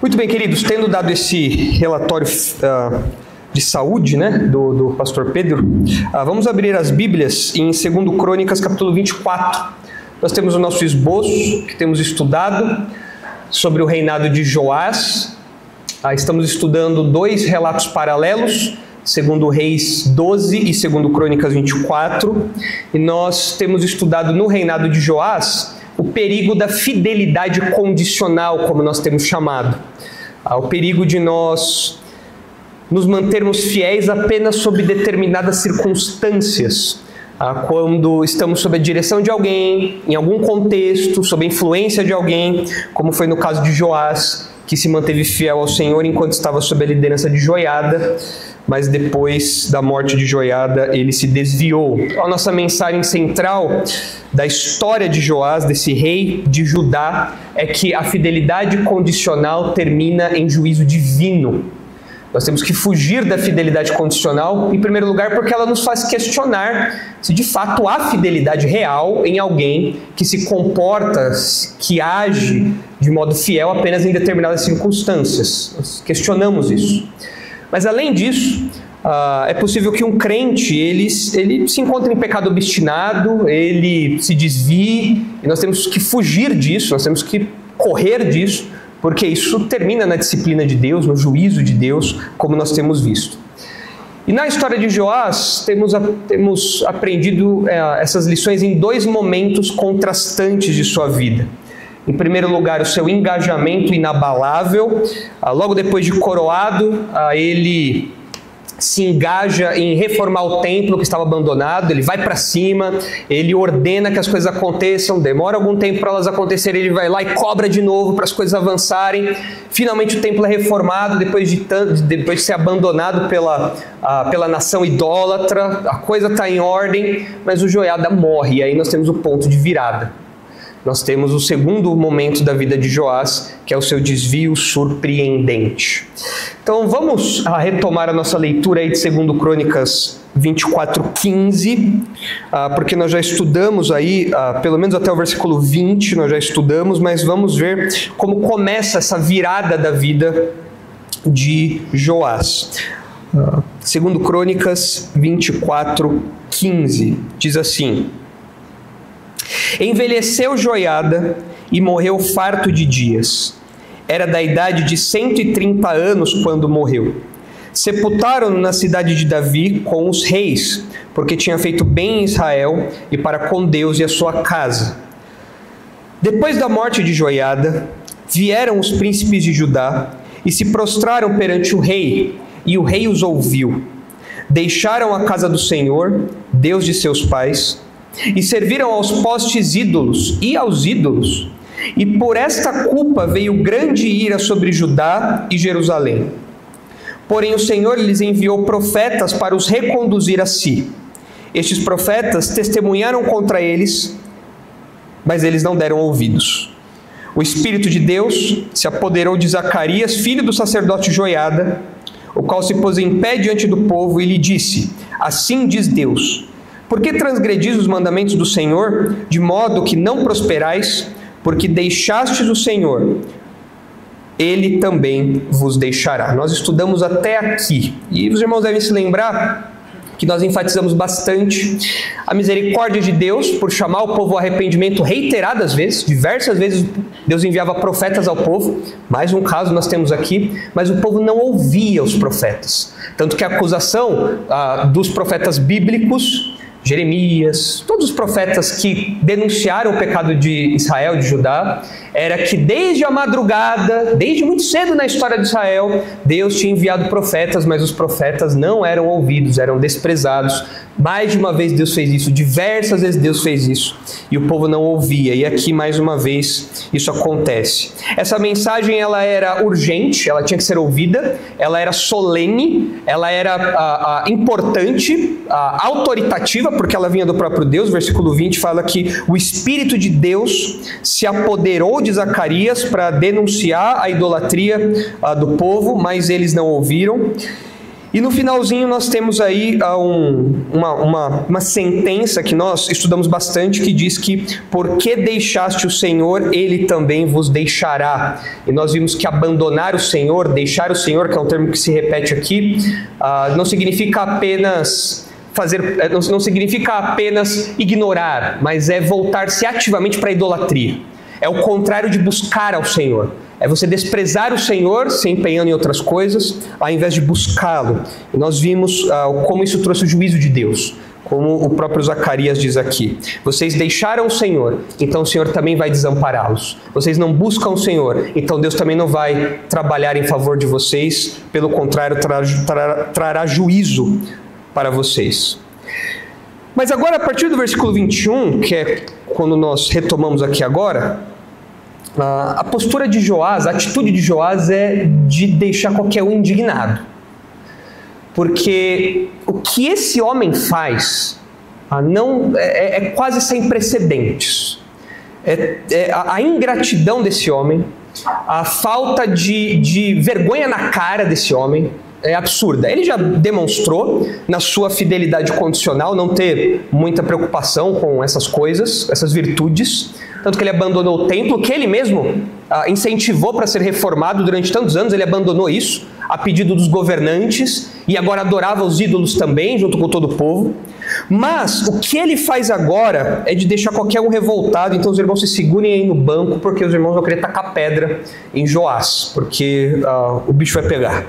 Muito bem, queridos, tendo dado esse relatório de saúde, do pastor Pedro, vamos abrir as Bíblias em 2 Crônicas, capítulo 24. Nós temos o nosso esboço, que temos estudado, sobre o reinado de Joás. Estamos estudando dois relatos paralelos, 2 Reis 12 e 2 Crônicas 24. E nós temos estudado no reinado de Joás o perigo da fidelidade condicional, como nós temos chamado. O perigo de nós nos mantermos fiéis apenas sob determinadas circunstâncias. Quando estamos sob a direção de alguém, em algum contexto, sob a influência de alguém, como foi no caso de Joás, que se manteve fiel ao Senhor enquanto estava sob a liderança de Joiada, mas depois da morte de Joiada ele se desviou. A nossa mensagem central da história de Joás, desse rei de Judá, é que a fidelidade condicional termina em juízo divino. Nós temos que fugir da fidelidade condicional, em primeiro lugar, porque ela nos faz questionar se de fato há fidelidade real em alguém que se comporta, que age de modo fiel apenas em determinadas circunstâncias. Nós questionamos isso. Mas além disso, é possível que um crente ele se encontre em pecado obstinado, ele se desvie, e nós temos que fugir disso, nós temos que correr disso, porque isso termina na disciplina de Deus, no juízo de Deus, como nós temos visto. E na história de Joás, temos aprendido essas lições em dois momentos contrastantes de sua vida. Em primeiro lugar, o seu engajamento inabalável. Logo depois de coroado, ele se engaja em reformar o templo que estava abandonado, ele vai para cima, ele ordena que as coisas aconteçam, demora algum tempo para elas acontecerem, ele vai lá e cobra de novo para as coisas avançarem. Finalmente o templo é reformado, depois de ser abandonado pela nação idólatra, a coisa está em ordem, mas o Joiada morre, e aí nós temos o ponto de virada. Nós temos o segundo momento da vida de Joás, que é o seu desvio surpreendente. Então vamos retomar a nossa leitura aí de 2 Crônicas 24:15, porque nós já estudamos aí, pelo menos até o versículo 20, nós já estudamos, mas vamos ver como começa essa virada da vida de Joás. 2 Crônicas 24:15, diz assim: Envelheceu Joiada e morreu farto de dias. Era da idade de 130 anos quando morreu. Sepultaram-no na cidade de Davi com os reis, porque tinha feito bem em Israel e para com Deus e a sua casa. Depois da morte de Joiada, vieram os príncipes de Judá e se prostraram perante o rei, e o rei os ouviu. Deixaram a casa do Senhor, Deus de seus pais, e serviram aos postes ídolos e aos ídolos, e por esta culpa veio grande ira sobre Judá e Jerusalém. Porém o Senhor lhes enviou profetas para os reconduzir a si. Estes profetas testemunharam contra eles, mas eles não deram ouvidos. O Espírito de Deus se apoderou de Zacarias, filho do sacerdote Joiada, o qual se pôs em pé diante do povo e lhe disse: Assim diz Deus: Por que transgredis os mandamentos do Senhor, de modo que não prosperais? Porque deixastes o Senhor, Ele também vos deixará. Nós estudamos até aqui, e os irmãos devem se lembrar que nós enfatizamos bastante a misericórdia de Deus por chamar o povo ao arrependimento reiteradas vezes. Diversas vezes Deus enviava profetas ao povo, mais um caso nós temos aqui, mas o povo não ouvia os profetas. Tanto que a acusação dos profetas bíblicos, Jeremias, todos os profetas que denunciaram o pecado de Israel, de Judá, era que desde a madrugada, desde muito cedo na história de Israel, Deus tinha enviado profetas, mas os profetas não eram ouvidos, eram desprezados. Mais de uma vez Deus fez isso, diversas vezes Deus fez isso, e o povo não ouvia, e aqui mais uma vez isso acontece. Essa mensagem ela era urgente, ela tinha que ser ouvida, ela era solene, ela era importante, autoritativa, porque ela vinha do próprio Deus. Versículo 20 fala que o Espírito de Deus se apoderou de Zacarias para denunciar a idolatria do povo, mas eles não ouviram. E no finalzinho nós temos aí uma sentença que nós estudamos bastante, que diz que porque deixaste o Senhor, Ele também vos deixará. E nós vimos que abandonar o Senhor, deixar o Senhor, que é um termo que se repete aqui, não significa apenas não significa apenas ignorar, mas é voltar-se ativamente para a idolatria. É o contrário de buscar ao Senhor. É você desprezar o Senhor, se empenhando em outras coisas, ao invés de buscá-lo. E nós vimos como isso trouxe o juízo de Deus, como o próprio Zacarias diz aqui. Vocês deixaram o Senhor, então o Senhor também vai desampará-los. Vocês não buscam o Senhor, então Deus também não vai trabalhar em favor de vocês. Pelo contrário, trará juízo para vocês. Mas agora, a partir do versículo 21, que é quando nós retomamos aqui agora, a postura de Joás, a atitude de Joás é de deixar qualquer um indignado. Porque o que esse homem faz é quase sem precedentes. A ingratidão desse homem, a falta de vergonha na cara desse homem é absurda. Ele já demonstrou na sua fidelidade condicional não ter muita preocupação com essas coisas, essas virtudes, tanto que ele abandonou o templo, que ele mesmo incentivou para ser reformado durante tantos anos. Ele abandonou isso a pedido dos governantes e agora adorava os ídolos também, junto com todo o povo. Mas o que ele faz agora é de deixar qualquer um revoltado. Então os irmãos se segurem aí no banco, porque os irmãos vão querer tacar pedra em Joás, porque o bicho vai pegar.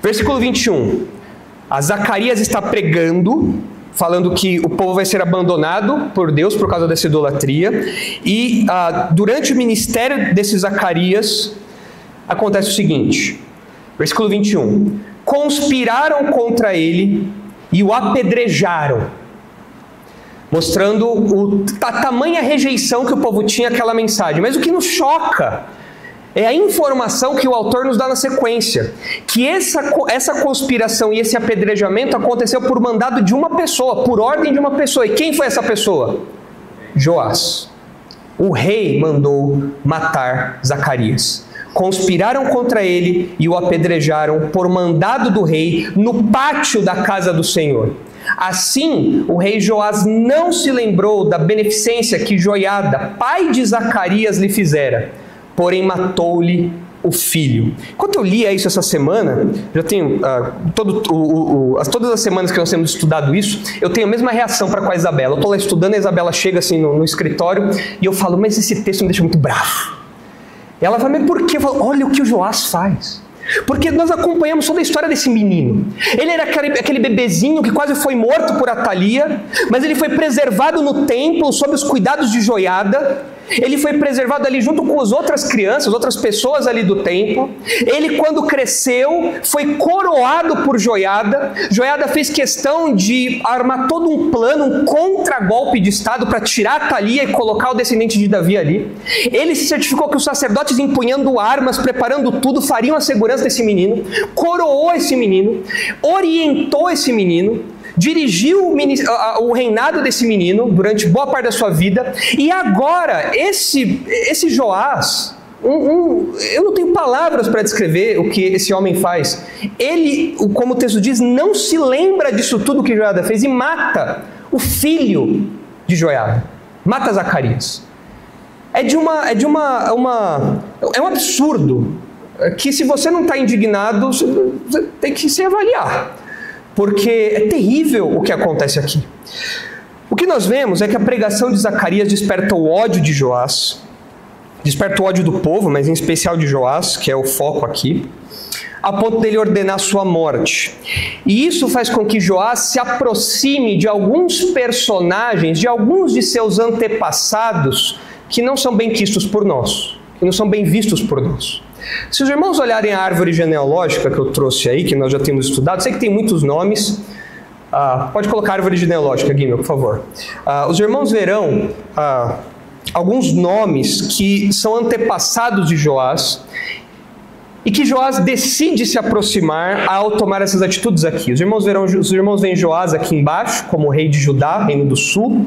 Versículo 21. Zacarias está pregando, falando que o povo vai ser abandonado por Deus por causa dessa idolatria. E durante o ministério desse Zacarias, acontece o seguinte. Versículo 21. Conspiraram contra ele e o apedrejaram, mostrando a tamanha rejeição que o povo tinha àquela mensagem. Mas o que nos choca é a informação que o autor nos dá na sequência, que essa conspiração e esse apedrejamento aconteceu por mandado de uma pessoa, por ordem de uma pessoa. E quem foi essa pessoa? Joás. O rei mandou matar Zacarias. Conspiraram contra ele e o apedrejaram por mandado do rei no pátio da casa do Senhor. Assim, o rei Joás não se lembrou da beneficência que Joiada, pai de Zacarias, lhe fizera, porém matou-lhe o filho. Enquanto eu lia isso essa semana, já tenho todas as semanas que nós temos estudado isso, eu tenho a mesma reação para com a Isabela. Eu estou lá estudando, a Isabela chega assim no escritório e eu falo, mas esse texto me deixa muito bravo. E ela fala, mas por quê? Eu falo, olha o que o Joás faz. Porque nós acompanhamos toda a história desse menino. Ele era aquele bebezinho que quase foi morto por Atalia, mas ele foi preservado no templo sob os cuidados de Joiada. Ele foi preservado ali junto com as outras crianças, outras pessoas ali do templo. Ele, quando cresceu, foi coroado por Joiada. Joiada fez questão de armar todo um plano, um contragolpe de Estado para tirar Atalia e colocar o descendente de Davi ali. Ele se certificou que os sacerdotes, empunhando armas, preparando tudo, fariam a segurança desse menino. Coroou esse menino, orientou esse menino, dirigiu o reinado desse menino durante boa parte da sua vida. E agora, esse Joás, eu não tenho palavras para descrever o que esse homem faz. Ele, como o texto diz, não se lembra disso tudo que Joiada fez e mata o filho de Joiada. Mata Zacarias. É um absurdo que, se você não está indignado, você tem que se avaliar. Porque é terrível o que acontece aqui. O que nós vemos é que a pregação de Zacarias desperta o ódio de Joás, desperta o ódio do povo, mas em especial de Joás, que é o foco aqui, a ponto dele ordenar sua morte. E isso faz com que Joás se aproxime de alguns personagens, de alguns de seus antepassados, que não são bem quistos por nós, que não são bem vistos por nós. Se os irmãos olharem a árvore genealógica que eu trouxe aí, que nós já temos estudado, sei que tem muitos nomes. Pode colocar a árvore genealógica, Guilherme, por favor. Os irmãos verão alguns nomes que são antepassados de Joás e que Joás decide se aproximar ao tomar essas atitudes aqui. Os irmãos veem Joás aqui embaixo como rei de Judá, reino do sul.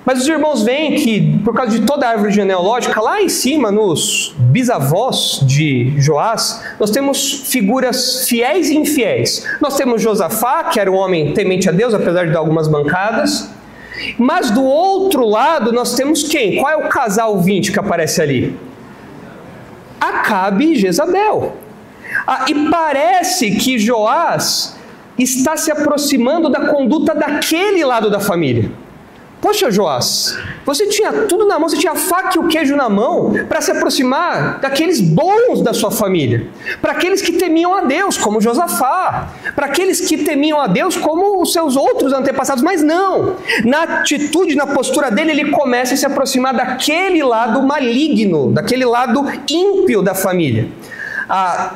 Mas os irmãos veem que, por causa de toda a árvore genealógica, lá em cima, nos bisavós de Joás, nós temos figuras fiéis e infiéis. Nós temos Josafá, que era um homem temente a Deus, apesar de dar algumas mancadas. Mas do outro lado, nós temos quem? Qual é o casal 20 que aparece ali? Acabe e Jezabel. E parece que Joás está se aproximando da conduta daquele lado da família. Poxa, Joás, você tinha tudo na mão, você tinha a faca e o queijo na mão para se aproximar daqueles bons da sua família, para aqueles que temiam a Deus, como Josafá, para aqueles que temiam a Deus, como os seus outros antepassados, mas não, na atitude, na postura dele, ele começa a se aproximar daquele lado maligno, daquele lado ímpio da família.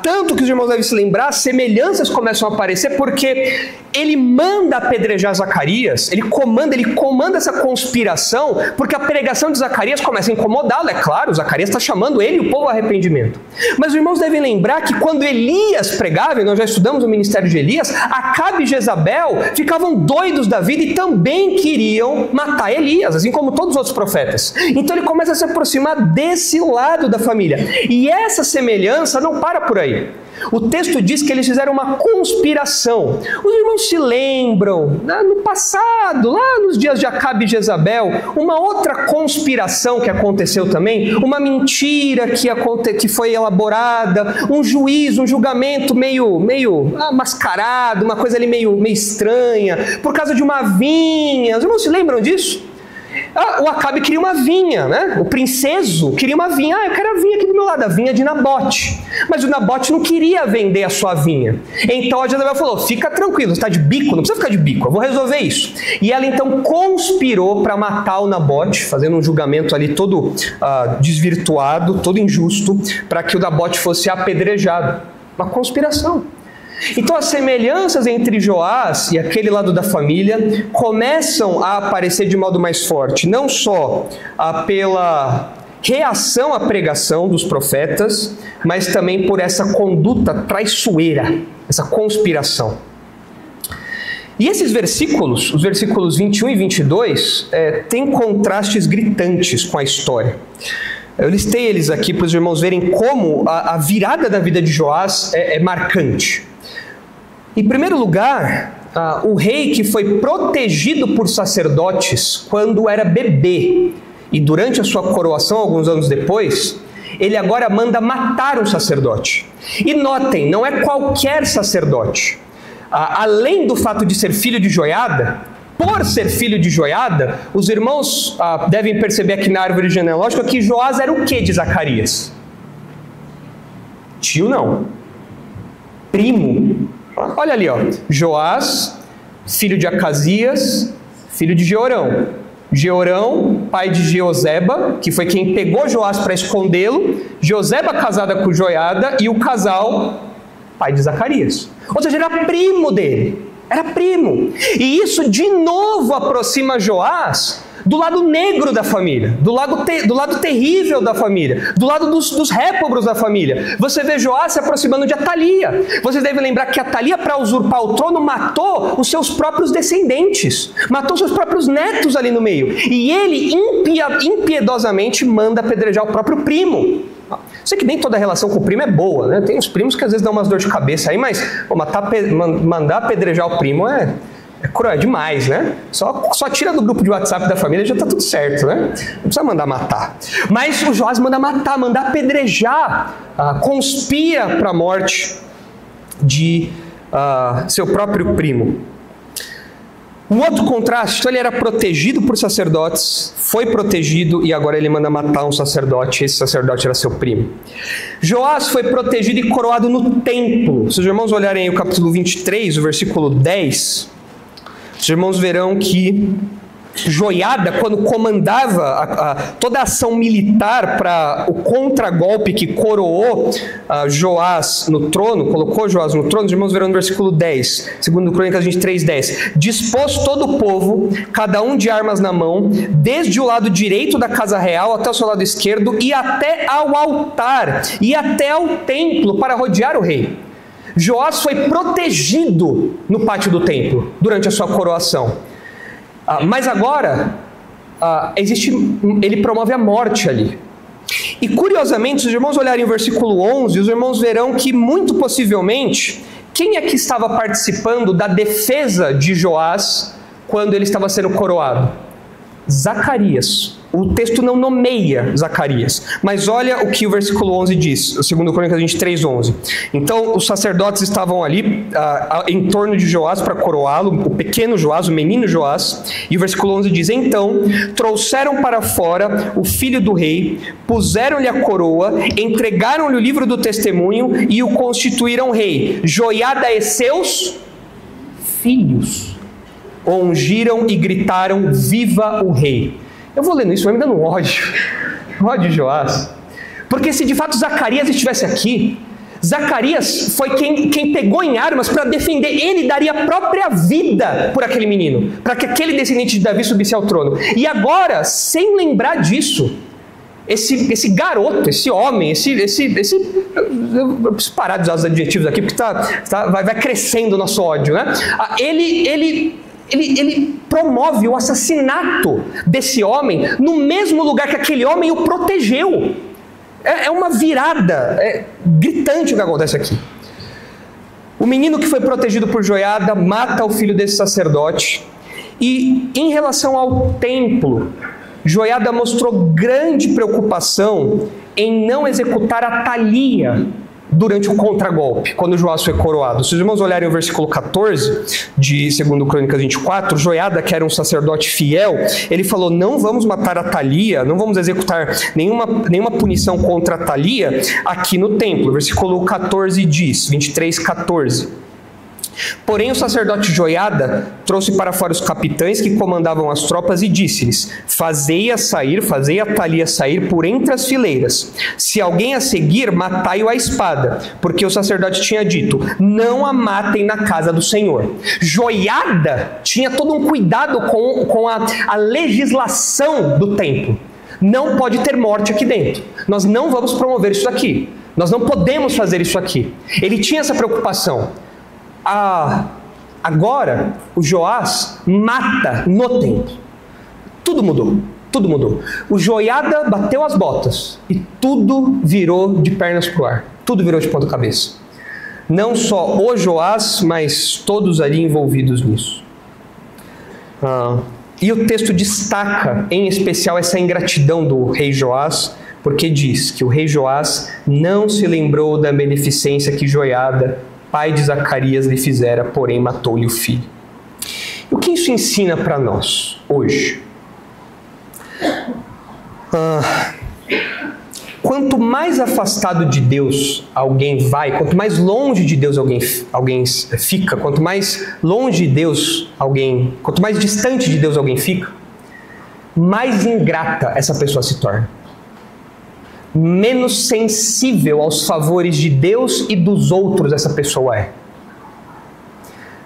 Tanto que os irmãos devem se lembrar, semelhanças começam a aparecer porque ele manda apedrejar Zacarias, ele comanda essa conspiração, porque a pregação de Zacarias começa a incomodá-lo, é claro, Zacarias está chamando ele e o povo ao arrependimento. Mas os irmãos devem lembrar que quando Elias pregava, e nós já estudamos o ministério de Elias, Acabe e Jezabel ficavam doidos da vida e também queriam matar Elias, assim como todos os outros profetas. Então ele começa a se aproximar desse lado da família. E essa semelhança não para por aí. O texto diz que eles fizeram uma conspiração. Os irmãos se lembram, no passado, lá nos dias de Acabe e Jezabel, uma outra conspiração que aconteceu também, uma mentira que foi elaborada, um julgamento meio mascarado, uma coisa ali meio estranha, por causa de uma vinha. Os irmãos se lembram disso? O Acabe queria uma vinha, né? O princeso queria uma vinha. Eu quero a vinha aqui do meu lado, a vinha de Nabote. Mas o Nabote não queria vender a sua vinha. Então a Jezabel falou, fica tranquilo, você está de bico? Não precisa ficar de bico, eu vou resolver isso. E ela então conspirou para matar o Nabote, fazendo um julgamento ali todo desvirtuado, todo injusto, para que o Nabote fosse apedrejado. Uma conspiração. Então as semelhanças entre Joás e aquele lado da família começam a aparecer de modo mais forte, não só pela reação à pregação dos profetas, mas também por essa conduta traiçoeira, essa conspiração. E esses versículos, os versículos 21 e 22, têm contrastes gritantes com a história. Eu listei eles aqui para os irmãos verem como a virada da vida de Joás é marcante. Em primeiro lugar, o rei que foi protegido por sacerdotes quando era bebê, e durante a sua coroação, alguns anos depois, ele agora manda matar um sacerdote. E notem, não é qualquer sacerdote. Além do fato de ser filho de Joiada, por ser filho de Joiada, os irmãos devem perceber aqui na árvore genealógica que Joás era o que de Zacarias? Tio não. Primo. Olha ali, ó. Joás, filho de Acasias, filho de Jeorão. Jeorão, pai de Jeoseba, que foi quem pegou Joás para escondê-lo. Joseba casada com Joiada e o casal, pai de Zacarias. Ou seja, era primo dele. Era primo. E isso de novo aproxima Joás do lado negro da família, do lado terrível da família, do lado dos réprobos da família. Você vê Joás se aproximando de Atalia. Vocês devem lembrar que Atalia, para usurpar o trono, matou os seus próprios descendentes, matou seus próprios netos ali no meio. E ele impiedosamente manda apedrejar o próprio primo. Sei que nem toda relação com o primo é boa, né? Tem uns primos que às vezes dão umas dor de cabeça aí, mas mandar apedrejar o primo é cruel, é demais, né? Só tira do grupo de WhatsApp da família e já tá tudo certo, né? Não precisa mandar matar. Mas o Joás manda matar, manda apedrejar, conspira para a morte de seu próprio primo. Um outro contraste, então ele era protegido por sacerdotes, foi protegido e agora ele manda matar um sacerdote, esse sacerdote era seu primo. Joás foi protegido e coroado no templo. Se os irmãos olharem aí o capítulo 23, o versículo 10, os irmãos verão que Joiada, quando comandava toda a ação militar para o contragolpe que coroou Joás no trono, colocou Joás no trono, os irmãos verão no versículo 10, segundo Crônicas 23:10, dispôs todo o povo, cada um de armas na mão, desde o lado direito da casa real até o seu lado esquerdo, e até ao altar, e até ao templo, para rodear o rei. Joás foi protegido no pátio do templo, durante a sua coroação. Mas agora, ele promove a morte ali. E curiosamente, se os irmãos olharem o versículo 11, os irmãos verão que muito possivelmente, quem é que estava participando da defesa de Joás quando ele estava sendo coroado? Zacarias. O texto não nomeia Zacarias, mas olha o que o versículo 11 diz, o 2 Crônicas 23:11. Então os sacerdotes estavam ali em torno de Joás para coroá-lo, o pequeno Joás, o menino Joás, e o versículo 11 diz: então trouxeram para fora o filho do rei, puseram-lhe a coroa, entregaram-lhe o livro do testemunho e o constituíram rei. Joiada e seus filhos o ungiram e gritaram: viva o rei. Eu vou lendo isso, vai me dando ódio de Joás, porque se de fato Zacarias estivesse aqui, Zacarias foi quem pegou em armas para defender, ele daria a própria vida por aquele menino, para que aquele descendente de Davi subisse ao trono. E agora, sem lembrar disso, esse garoto, esse homem, eu preciso parar de usar os adjetivos aqui, porque vai crescendo o nosso ódio, né? Ele promove o assassinato desse homem no mesmo lugar que aquele homem o protegeu. É uma virada gritante o que acontece aqui. O menino que foi protegido por Joiada mata o filho desse sacerdote. E em relação ao templo, Joiada mostrou grande preocupação em não executar a Atalia durante o contragolpe, quando Joás foi coroado. Se os irmãos olharem o versículo 14 de 2 Crônicas 24, Joiada, que era um sacerdote fiel, ele falou: não vamos matar a Atalia, não vamos executar nenhuma punição contra a Atalia aqui no templo. O versículo 14 diz, 23:14. Porém o sacerdote Joiada trouxe para fora os capitães que comandavam as tropas e disse-lhes: fazei a Atalia sair por entre as fileiras. Se alguém a seguir, matai-o à espada, porque o sacerdote tinha dito: não a matem na casa do Senhor. Joiada tinha todo um cuidado com a legislação do templo. Não pode ter morte aqui dentro. Nós não vamos promover isso aqui. Nós não podemos fazer isso aqui. Ele tinha essa preocupação. Agora, o Joás mata no templo. Tudo mudou. O Joiada bateu as botas e tudo virou de pernas para o ar. Tudo virou de ponta cabeça. Não só o Joás, mas todos ali envolvidos nisso. E o texto destaca, em especial, essa ingratidão do rei Joás, porque diz que o rei Joás não se lembrou da beneficência que Joiada, pai de Zacarias, lhe fizera, porém matou-lhe o filho. O que isso ensina para nós hoje? Quanto mais afastado de Deus alguém vai, quanto mais longe de Deus alguém fica, quanto mais longe de Deus quanto mais distante de Deus alguém fica, mais ingrata essa pessoa se torna. Menos sensível aos favores de Deus e dos outros essa pessoa é.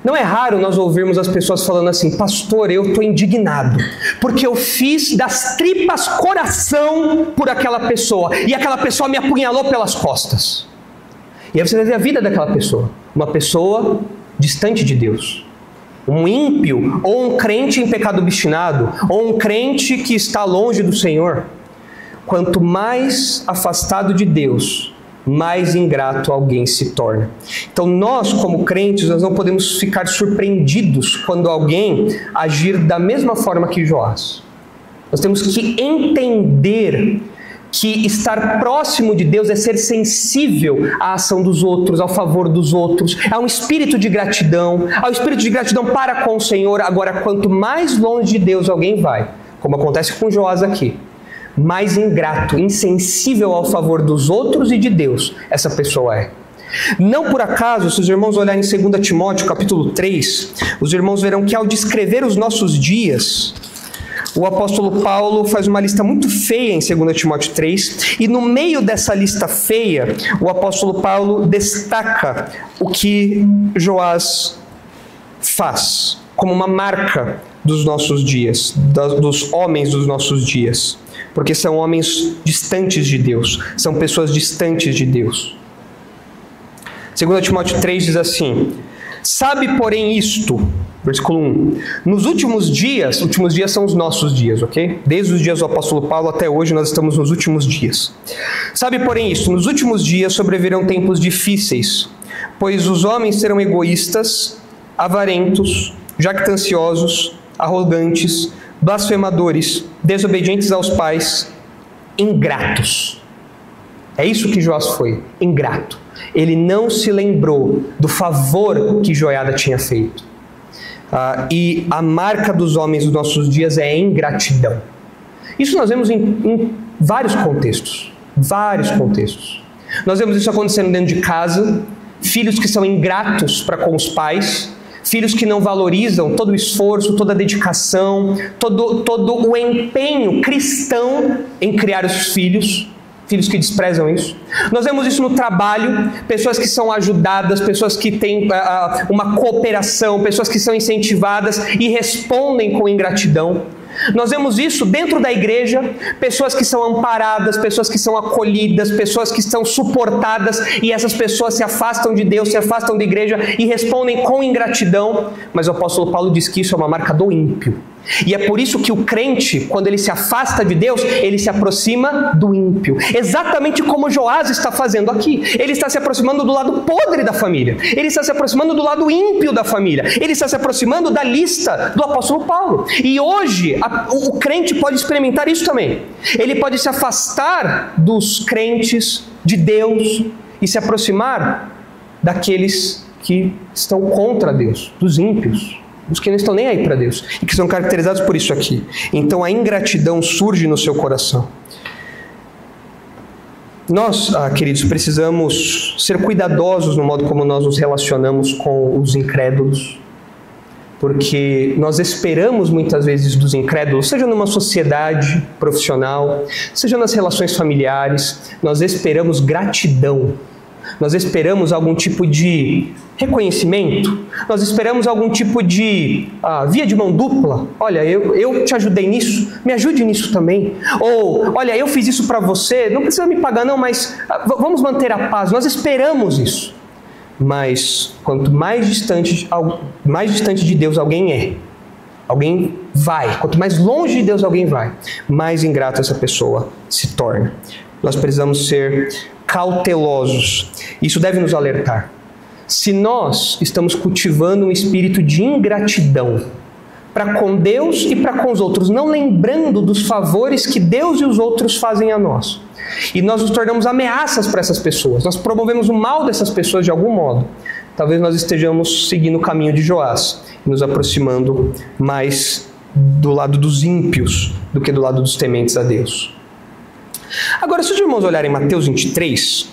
Não é raro nós ouvirmos as pessoas falando assim: pastor, eu estou indignado, porque eu fiz das tripas coração por aquela pessoa, e aquela pessoa me apunhalou pelas costas. E aí você vai ver a vida daquela pessoa, uma pessoa distante de Deus, um ímpio, ou um crente em pecado obstinado, ou um crente que está longe do Senhor. Quanto mais afastado de Deus, mais ingrato alguém se torna. Então nós, como crentes, nós não podemos ficar surpreendidos quando alguém agir da mesma forma que Joás. Nós temos que entender que estar próximo de Deus é ser sensível à ação dos outros, ao favor dos outros, a um espírito de gratidão, ao espírito de gratidão para com o Senhor. Agora, quanto mais longe de Deus alguém vai, como acontece com Joás aqui, mais ingrato, insensível ao favor dos outros e de Deus essa pessoa é. Não por acaso, se os irmãos olharem em 2 Timóteo capítulo 3, os irmãos verão que ao descrever os nossos dias, o apóstolo Paulo faz uma lista muito feia em 2 Timóteo 3, e no meio dessa lista feia, o apóstolo Paulo destaca o que Joás faz como uma marca dos nossos dias, dos homens dos nossos dias. Porque são homens distantes de Deus, são pessoas distantes de Deus. 2 Timóteo 3 diz assim: Sabe, porém, isto, versículo 1, nos últimos dias são os nossos dias, ok? Desde os dias do apóstolo Paulo até hoje nós estamos nos últimos dias. Sabe, porém, isto, nos últimos dias sobrevirão tempos difíceis, pois os homens serão egoístas, avarentos, jactanciosos, arrogantes, blasfemadores, desobedientes aos pais, ingratos. É isso que Joás foi, ingrato. Ele não se lembrou do favor que Joiada tinha feito. E a marca dos homens dos nossos dias é a ingratidão. Isso nós vemos em vários contextos. Vários contextos. Nós vemos isso acontecendo dentro de casa, filhos que são ingratos para com os pais, filhos que não valorizam todo o esforço, toda a dedicação, todo o empenho cristão em criar os filhos que desprezam isso. Nós vemos isso no trabalho, pessoas que são ajudadas, pessoas que têm uma cooperação, pessoas que são incentivadas e respondem com ingratidão. Nós vemos isso dentro da igreja, pessoas que são amparadas, pessoas que são acolhidas, pessoas que estão suportadas e essas pessoas se afastam de Deus, se afastam da igreja e respondem com ingratidão. Mas o apóstolo Paulo diz que isso é uma marca do ímpio. E é por isso que o crente, quando ele se afasta de Deus, ele se aproxima do ímpio. Exatamente como Joás está fazendo aqui. Ele está se aproximando do lado podre da família. Ele está se aproximando do lado ímpio da família. Ele está se aproximando da lista do apóstolo Paulo. E hoje, o crente pode experimentar isso também. Ele pode se afastar dos crentes, de Deus, e se aproximar daqueles que estão contra Deus, dos ímpios. Os que não estão nem aí para Deus e que são caracterizados por isso aqui. Então a ingratidão surge no seu coração. Nós, queridos, precisamos ser cuidadosos no modo como nós nos relacionamos com os incrédulos, porque nós esperamos muitas vezes dos incrédulos, seja numa sociedade profissional, seja nas relações familiares, nós esperamos gratidão. Nós esperamos algum tipo de reconhecimento, nós esperamos algum tipo de via de mão dupla. Olha, eu te ajudei nisso, me ajude nisso também. Ou, olha, eu fiz isso para você, não precisa me pagar não, mas vamos manter a paz. Nós esperamos isso. Mas quanto mais distante de Deus alguém vai, quanto mais longe de Deus alguém vai, mais ingrato essa pessoa se torna. Nós precisamos ser cautelosos. Isso deve nos alertar. Se nós estamos cultivando um espírito de ingratidão para com Deus e para com os outros, não lembrando dos favores que Deus e os outros fazem a nós, e nós nos tornamos ameaças para essas pessoas, nós promovemos o mal dessas pessoas de algum modo, talvez nós estejamos seguindo o caminho de Joás, nos aproximando mais do lado dos ímpios do que do lado dos tementes a Deus. Agora, se os irmãos olharem Mateus 23,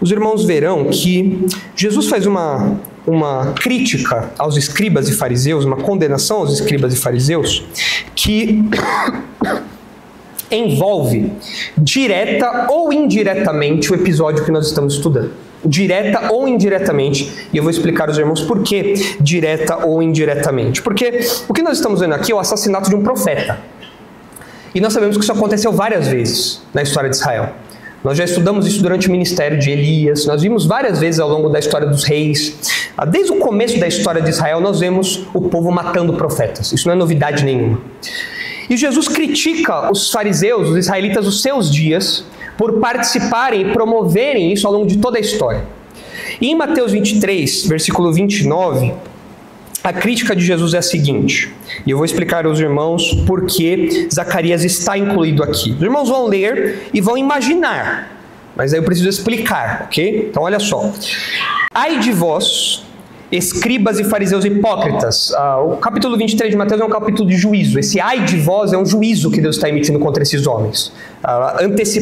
os irmãos verão que Jesus faz uma crítica aos escribas e fariseus, uma condenação aos escribas e fariseus, que envolve direta ou indiretamente o episódio que nós estamos estudando. Direta ou indiretamente, e eu vou explicar aos irmãos por que direta ou indiretamente. Porque o que nós estamos vendo aqui é o assassinato de um profeta. E nós sabemos que isso aconteceu várias vezes na história de Israel. Nós já estudamos isso durante o ministério de Elias, nós vimos várias vezes ao longo da história dos reis. Desde o começo da história de Israel, nós vemos o povo matando profetas. Isso não é novidade nenhuma. E Jesus critica os fariseus, os israelitas dos seus dias, por participarem e promoverem isso ao longo de toda a história. E em Mateus 23, versículo 29... a crítica de Jesus é a seguinte, e eu vou explicar aos irmãos por que Zacarias está incluído aqui. Os irmãos vão ler e vão imaginar, mas aí eu preciso explicar, ok? Então olha só. Ai de vós, escribas e fariseus hipócritas. O capítulo 23 de Mateus é um capítulo de juízo. Esse ai de vós é um juízo que Deus está emitindo contra esses homens.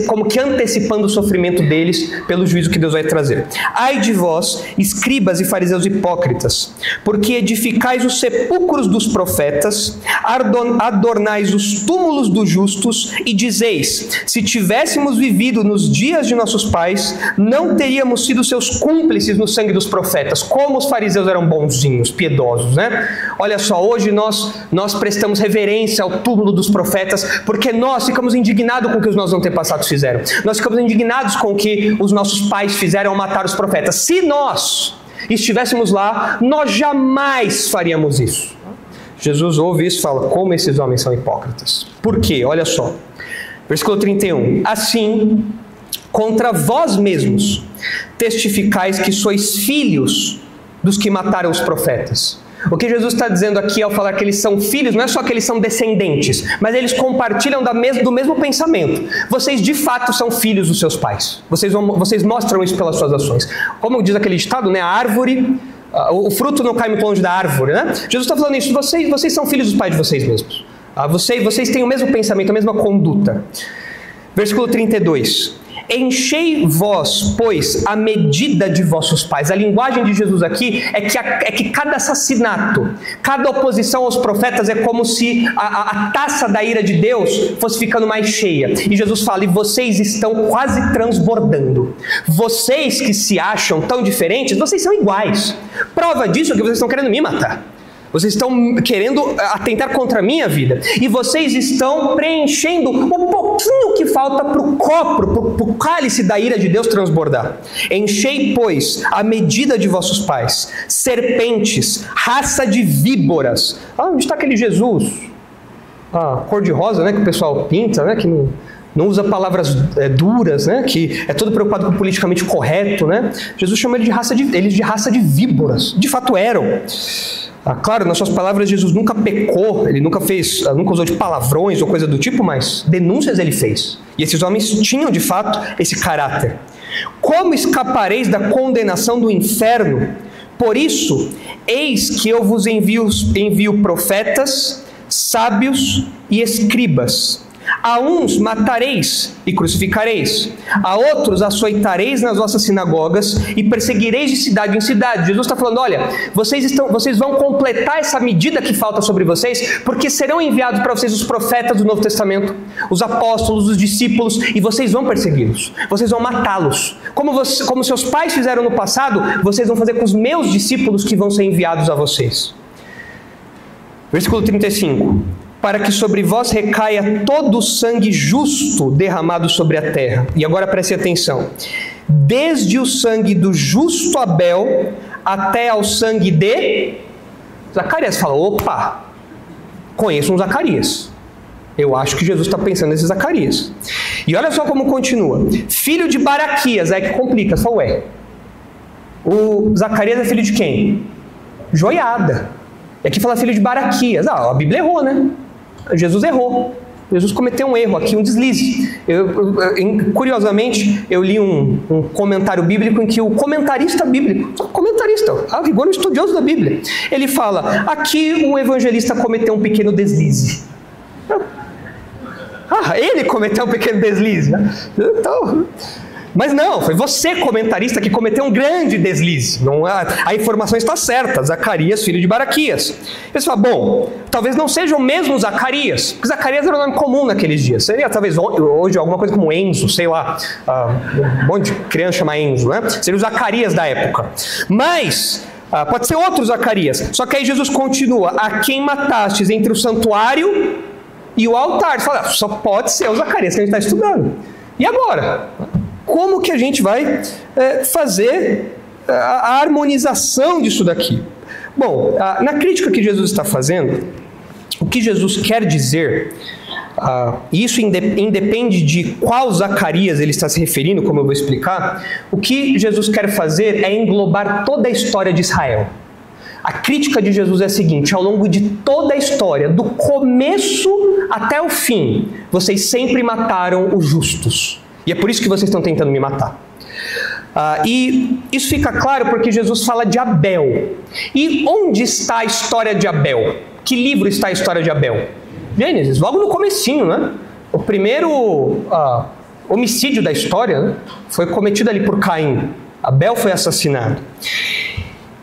Como que antecipando o sofrimento deles pelo juízo que Deus vai trazer. Ai de vós, escribas e fariseus hipócritas, porque edificais os sepulcros dos profetas, adornais os túmulos dos justos e dizeis, se tivéssemos vivido nos dias de nossos pais, não teríamos sido seus cúmplices no sangue dos profetas. Como os fariseus eram bonzinhos, piedosos, né? Olha só, hoje nós prestamos reverência ao túmulo dos profetas, porque nós ficamos indignados com o que os nossos antepassados fizeram. Nós ficamos indignados com o que os nossos pais fizeram ao matar os profetas. Se nós e estivéssemos lá, nós jamais faríamos isso. Jesus ouve isso e fala, como esses homens são hipócritas. Por quê? Olha só. Versículo 31. Assim, contra vós mesmos testificais que sois filhos dos que mataram os profetas. O que Jesus está dizendo aqui ao falar que eles são filhos, não é só que eles são descendentes, mas eles compartilham do mesmo pensamento. Vocês de fato são filhos dos seus pais. Vocês mostram isso pelas suas ações. Como diz aquele ditado, né? A árvore, o fruto não cai muito longe da árvore, né? Jesus está falando isso, vocês são filhos dos pais de vocês mesmos. Vocês têm o mesmo pensamento, a mesma conduta. Versículo 32. Enchei vós, pois, a medida de vossos pais. A linguagem de Jesus aqui é que cada assassinato, cada oposição aos profetas é como se a taça da ira de Deus fosse ficando mais cheia. E Jesus fala, e vocês estão quase transbordando. Vocês que se acham tão diferentes, vocês são iguais. Prova disso é que vocês estão querendo me matar. Vocês estão querendo atentar contra a minha vida. E vocês estão preenchendo um pouquinho que falta para o copo, para o cálice da ira de Deus transbordar. Enchei, pois, a medida de vossos pais, serpentes, raça de víboras. Onde está aquele Jesus? Cor de rosa, né, que o pessoal pinta, né, que não usa palavras duras, né, que é todo preocupado com o politicamente correto, né? Jesus chama eles de raça de víboras. De fato eram. Claro, nas suas palavras, Jesus nunca pecou, ele nunca usou de palavrões ou coisa do tipo, mas denúncias ele fez. E esses homens tinham, de fato, esse caráter. Como escapareis da condenação do inferno? Por isso, eis que eu vos envio profetas, sábios e escribas. A uns matareis e crucificareis, a outros açoitareis nas vossas sinagogas e perseguireis de cidade em cidade. Jesus está falando, olha, vocês vão completar essa medida que falta sobre vocês, porque serão enviados para vocês os profetas do Novo Testamento, os apóstolos, os discípulos, e vocês vão persegui-los, vocês vão matá-los. Como seus pais fizeram no passado, vocês vão fazer com os meus discípulos que vão ser enviados a vocês. Versículo 35. Para que sobre vós recaia todo o sangue justo derramado sobre a terra. E agora preste atenção. Desde o sangue do justo Abel até ao sangue de Zacarias. Fala, opa, conheço um Zacarias. Eu acho que Jesus está pensando nesse Zacarias. E olha só como continua. Filho de Baraquias, aí que complica, só o Zacarias é filho de quem? Joiada. E aqui fala filho de Baraquias. A Bíblia errou, né? Jesus errou. Jesus cometeu um erro aqui, um deslize. Curiosamente, eu li um comentário bíblico em que o comentarista bíblico, a rigor, um estudioso da Bíblia, ele fala, aqui um evangelista cometeu um pequeno deslize. Ele cometeu um pequeno deslize. Então... Mas não, foi você, comentarista, que cometeu um grande deslize. A informação está certa, Zacarias, filho de Baraquias. Eles falam, bom, talvez não seja o mesmo Zacarias, porque Zacarias era um nome comum naqueles dias. Seria talvez hoje alguma coisa como Enzo, sei lá, um monte de criança chama Enzo, né? Seria o Zacarias da época. Mas... pode ser outro Zacarias. Só que aí Jesus continua, a quem matastes entre o santuário e o altar. Você fala, só pode ser o Zacarias que a gente está estudando. E agora? Como que a gente vai fazer a harmonização disso daqui? Bom, na crítica que Jesus está fazendo, o que Jesus quer dizer, e isso independe de qual Zacarias ele está se referindo, como eu vou explicar, o que Jesus quer fazer é englobar toda a história de Israel. A crítica de Jesus é a seguinte, ao longo de toda a história, do começo até o fim, vocês sempre mataram os justos. E é por isso que vocês estão tentando me matar. E isso fica claro porque Jesus fala de Abel. E onde está a história de Abel? Que livro está a história de Abel? Gênesis, logo no comecinho, né? O primeiro homicídio da história, né, foi cometido ali por Caim. Abel foi assassinado.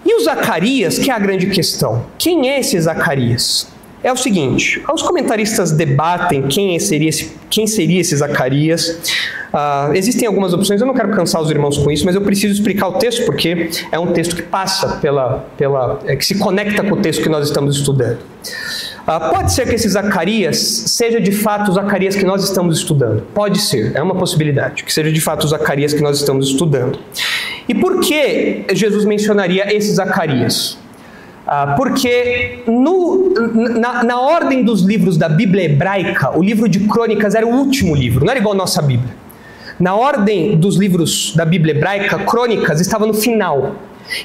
E o Zacarias, que é a grande questão. Quem é esse Zacarias? É o seguinte, os comentaristas debatem quem seria esse Zacarias. Existem algumas opções, eu não quero cansar os irmãos com isso, mas eu preciso explicar o texto, porque é um texto que passa que se conecta com o texto que nós estamos estudando. Pode ser que esse Zacarias seja de fato o Zacarias que nós estamos estudando. Pode ser, é uma possibilidade, que seja de fato o Zacarias que nós estamos estudando. E por que Jesus mencionaria esse Zacarias? Porque na ordem dos livros da Bíblia hebraica, o livro de Crônicas era o último livro, não era igual a nossa Bíblia. Na ordem dos livros da Bíblia hebraica, Crônicas estava no final.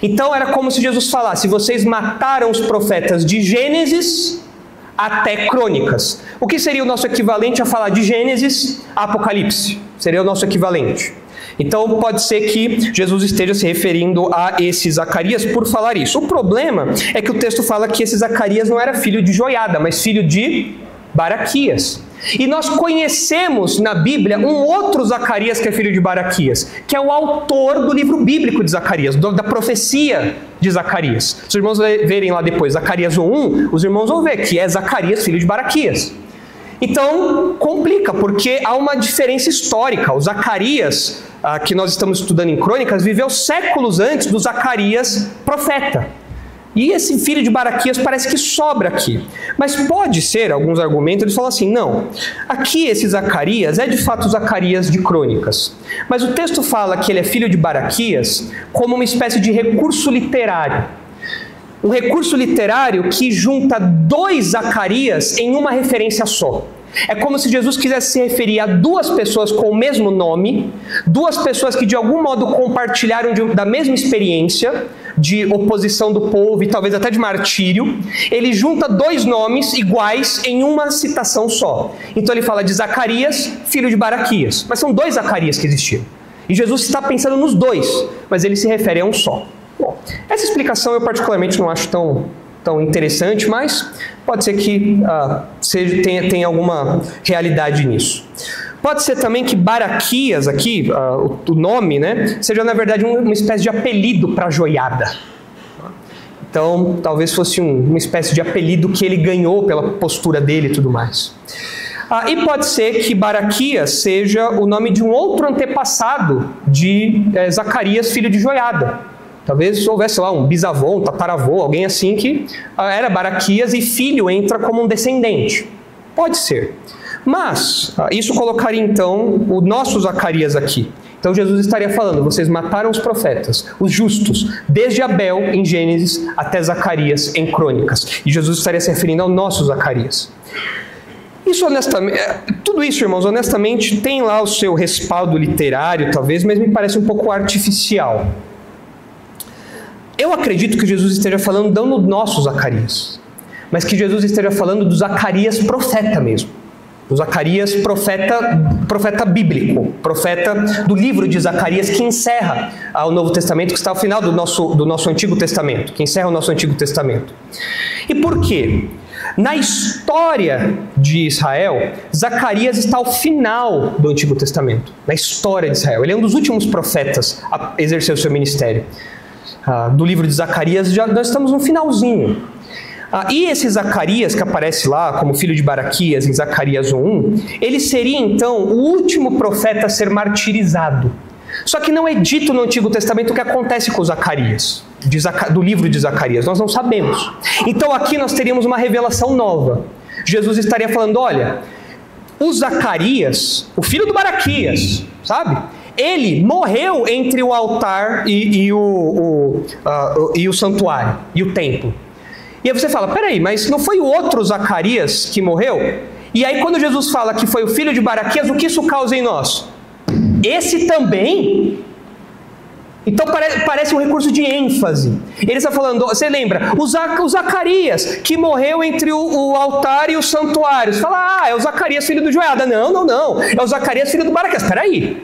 Então era como se Jesus falasse: vocês mataram os profetas de Gênesis até Crônicas. O que seria o nosso equivalente a falar de Gênesis a Apocalipse? Seria o nosso equivalente. Então pode ser que Jesus esteja se referindo a esse Zacarias por falar isso. O problema é que o texto fala que esse Zacarias não era filho de Joiada, mas filho de Baraquias. E nós conhecemos na Bíblia um outro Zacarias que é filho de Baraquias, que é o autor do livro bíblico de Zacarias, da profecia de Zacarias. Se os irmãos verem lá depois Zacarias 1, os irmãos vão ver que é Zacarias, filho de Baraquias. Então, complica, porque há uma diferença histórica. O Zacarias, que nós estamos estudando em Crônicas, viveu séculos antes do Zacarias profeta. E esse filho de Baraquias parece que sobra aqui. Mas pode ser, alguns argumentos, eles falam assim: não, aqui esse Zacarias é de fato o Zacarias de Crônicas. Mas o texto fala que ele é filho de Baraquias como uma espécie de recurso literário. Um recurso literário que junta dois Zacarias em uma referência só. É como se Jesus quisesse se referir a duas pessoas com o mesmo nome, duas pessoas que de algum modo compartilharam da mesma experiência de oposição do povo e talvez até de martírio. Ele junta dois nomes iguais em uma citação só. Então ele fala de Zacarias, filho de Baraquias. Mas são dois Zacarias que existiam. E Jesus está pensando nos dois, mas ele se refere a um só. Bom, essa explicação eu particularmente não acho tão interessante, mas pode ser que tenha alguma realidade nisso. Pode ser também que Baraquias aqui, o nome, né, seja na verdade uma espécie de apelido para Joiada. Então talvez fosse uma espécie de apelido que ele ganhou pela postura dele e tudo mais. E pode ser que Baraquias seja o nome de um outro antepassado de Zacarias, filho de Joiada. Talvez houvesse lá um bisavô, um tataravô, alguém assim que era Baraquias e filho entra como um descendente. Pode ser. Mas isso colocaria então o nosso Zacarias aqui. Então Jesus estaria falando: vocês mataram os profetas, os justos, desde Abel em Gênesis até Zacarias em Crônicas. E Jesus estaria se referindo ao nosso Zacarias. Isso honestamente, tudo isso, irmãos, honestamente tem lá o seu respaldo literário, talvez, mas me parece um pouco artificial. Eu acredito que Jesus esteja falando não do nosso Zacarias, mas que Jesus esteja falando do Zacarias profeta mesmo. Do Zacarias profeta bíblico, profeta do livro de Zacarias que encerra o Novo Testamento, que está ao final do nosso Antigo Testamento, que encerra o nosso Antigo Testamento. E por quê? Na história de Israel, Zacarias está ao final do Antigo Testamento, na história de Israel. Ele é um dos últimos profetas a exercer o seu ministério. Do livro de Zacarias, nós estamos no finalzinho. E esse Zacarias que aparece lá como filho de Baraquias em Zacarias 1, ele seria então o último profeta a ser martirizado. Só que não é dito no Antigo Testamento o que acontece com Zacarias, do livro de Zacarias, nós não sabemos. Então aqui nós teríamos uma revelação nova. Jesus estaria falando: olha, o Zacarias, o filho do Baraquias, sabe? Ele morreu entre o altar e o santuário, e o templo. E aí você fala: peraí, mas não foi o outro Zacarias que morreu? E aí quando Jesus fala que foi o filho de Baraquias, o que isso causa em nós? Esse também? Então parece um recurso de ênfase. Ele está falando, você lembra, o Zacarias, que morreu entre o altar e o santuário. Você fala: é o Zacarias filho do Joiada. Não, é o Zacarias filho do Baraquias. Espera aí.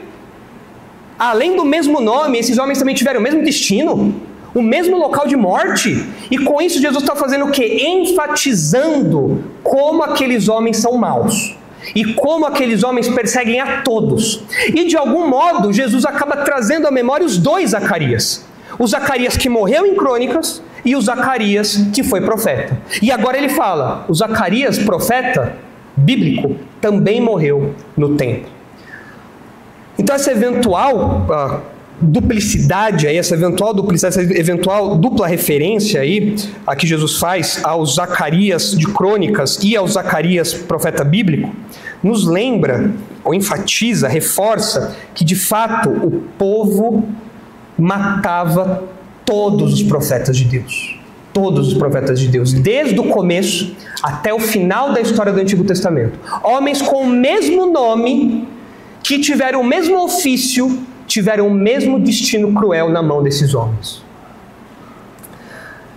Além do mesmo nome, esses homens também tiveram o mesmo destino, o mesmo local de morte. E com isso Jesus está fazendo o quê? Enfatizando como aqueles homens são maus. E como aqueles homens perseguem a todos. E de algum modo, Jesus acaba trazendo à memória os dois Zacarias. O Zacarias que morreu em Crônicas e o Zacarias que foi profeta. E agora ele fala: o Zacarias, profeta bíblico, também morreu no templo. Então essa eventual duplicidade, essa eventual dupla referência aí, a que Jesus faz ao Zacarias de Crônicas e ao Zacarias profeta bíblico, nos lembra, ou enfatiza, reforça, que de fato o povo matava todos os profetas de Deus. Todos os profetas de Deus, desde o começo até o final da história do Antigo Testamento. Homens com o mesmo nome, que tiveram o mesmo ofício, tiveram o mesmo destino cruel na mão desses homens.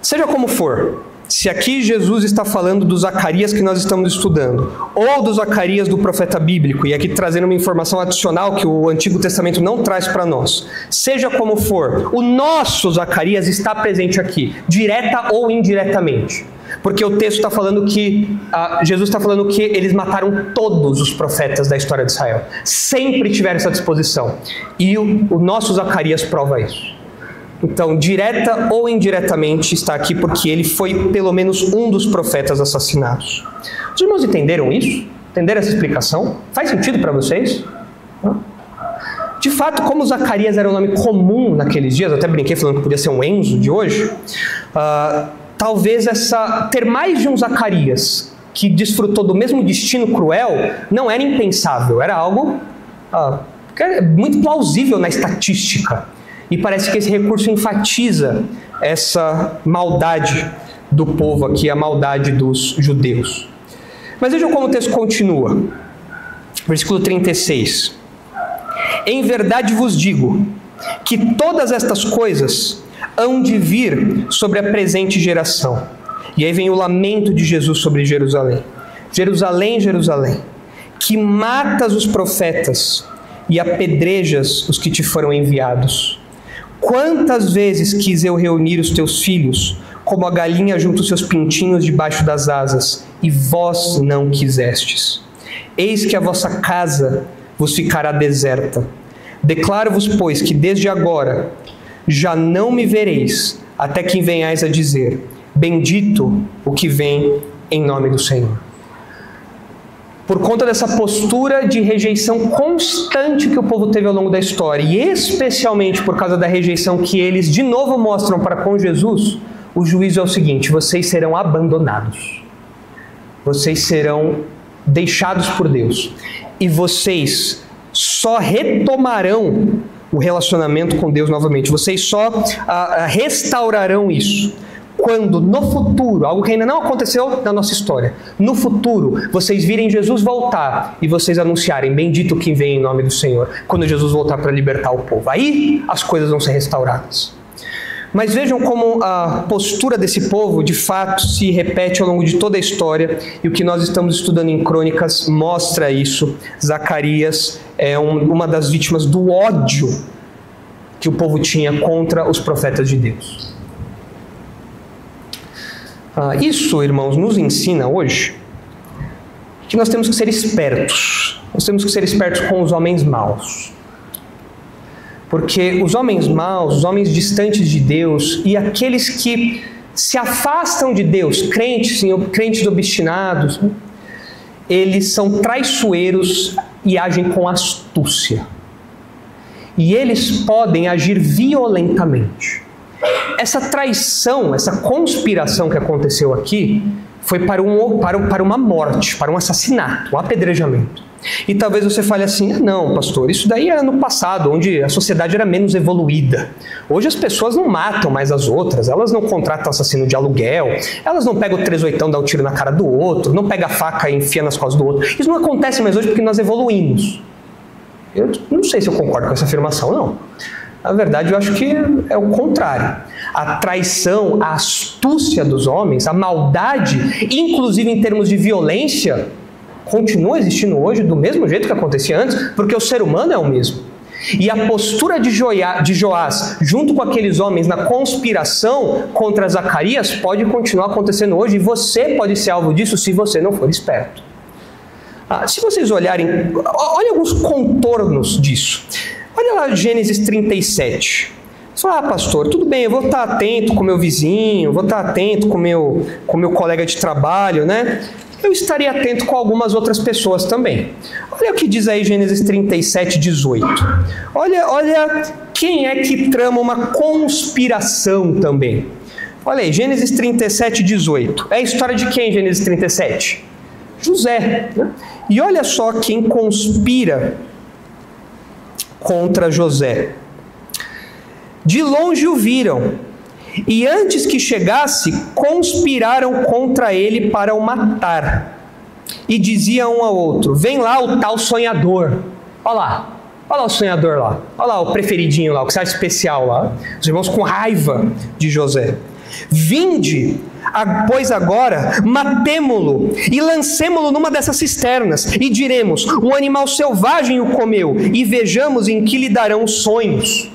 Seja como for, se aqui Jesus está falando do Zacarias que nós estamos estudando, ou do Zacarias do profeta bíblico, e aqui trazendo uma informação adicional que o Antigo Testamento não traz para nós, seja como for, o nosso Zacarias está presente aqui, direta ou indiretamente. Porque o texto está falando que, Jesus está falando que eles mataram todos os profetas da história de Israel. Sempre tiveram essa disposição. E o nosso Zacarias prova isso. Então, direta ou indiretamente está aqui porque ele foi pelo menos um dos profetas assassinados. Os irmãos entenderam isso? Entenderam essa explicação? Faz sentido para vocês? De fato, como Zacarias era um nome comum naqueles dias, eu até brinquei falando que podia ser um Enzo de hoje, talvez ter mais de um Zacarias que desfrutou do mesmo destino cruel não era impensável, era algo muito plausível na estatística. E parece que esse recurso enfatiza essa maldade do povo aqui, a maldade dos judeus. Mas vejam como o texto continua. Versículo 36. Em verdade vos digo que todas estas coisas hão de vir sobre a presente geração. E aí vem o lamento de Jesus sobre Jerusalém. Jerusalém, Jerusalém, que matas os profetas e apedrejas os que te foram enviados. Quantas vezes quis eu reunir os teus filhos, como a galinha junta os seus pintinhos debaixo das asas, e vós não quisestes. Eis que a vossa casa vos ficará deserta. Declaro-vos, pois, que desde agora já não me vereis, até que venhais a dizer, bendito o que vem em nome do Senhor. Por conta dessa postura de rejeição constante que o povo teve ao longo da história, e especialmente por causa da rejeição que eles de novo mostram para com Jesus, o juízo é o seguinte: vocês serão abandonados. Vocês serão deixados por Deus. E vocês só retomarão o relacionamento com Deus novamente. Vocês só restaurarão isso quando no futuro, algo que ainda não aconteceu na nossa história, no futuro, vocês virem Jesus voltar e vocês anunciarem, bendito quem vem em nome do Senhor, quando Jesus voltar para libertar o povo. Aí as coisas vão ser restauradas. Mas vejam como a postura desse povo, de fato, se repete ao longo de toda a história, e o que nós estamos estudando em Crônicas mostra isso. Zacarias é uma das vítimas do ódio que o povo tinha contra os profetas de Deus. Isso, irmãos, nos ensina hoje que nós temos que ser espertos. Nós temos que ser espertos com os homens maus. Porque os homens maus, os homens distantes de Deus e aqueles que se afastam de Deus, crentes obstinados, eles são traiçoeiros e agem com astúcia. E eles podem agir violentamente. Essa traição, essa conspiração que aconteceu aqui foi para uma morte, para um assassinato, um apedrejamento. E talvez você fale assim, não, pastor, isso daí era no passado, onde a sociedade era menos evoluída. Hoje as pessoas não matam mais as outras, elas não contratam assassino de aluguel, elas não pegam o 38, dá um tiro na cara do outro, não pega a faca e enfia nas costas do outro. Isso não acontece mais hoje porque nós evoluímos. Eu não sei se eu concordo com essa afirmação, não. Na verdade, eu acho que é o contrário. A traição, a astúcia dos homens, a maldade, inclusive em termos de violência, continua existindo hoje do mesmo jeito que acontecia antes, porque o ser humano é o mesmo. E a postura de Joás, junto com aqueles homens na conspiração contra Zacarias, pode continuar acontecendo hoje, e você pode ser alvo disso se você não for esperto. Se vocês olharem, olha alguns contornos disso. Olha lá Gênesis 37. Você fala, pastor, tudo bem, eu vou estar atento com o meu vizinho, vou estar atento com o meu colega de trabalho, né? Eu estaria atento com algumas outras pessoas também. Olha o que diz aí Gênesis 37, 18. Olha quem é que trama uma conspiração também. Olha aí, Gênesis 37, 18. É a história de quem, Gênesis 37? José. Né? E olha só quem conspira contra José. de longe o viram, e antes que chegasse, conspiraram contra ele para o matar. E diziam um ao outro: vem lá o tal sonhador. Olha lá o sonhador lá. Olha lá o preferidinho lá, o que sai especial lá. Os irmãos com raiva de José. Vinde, pois agora, matemo-lo e lancemo-lo numa dessas cisternas, e diremos: um animal selvagem o comeu, e vejamos em que lhe darão sonhos.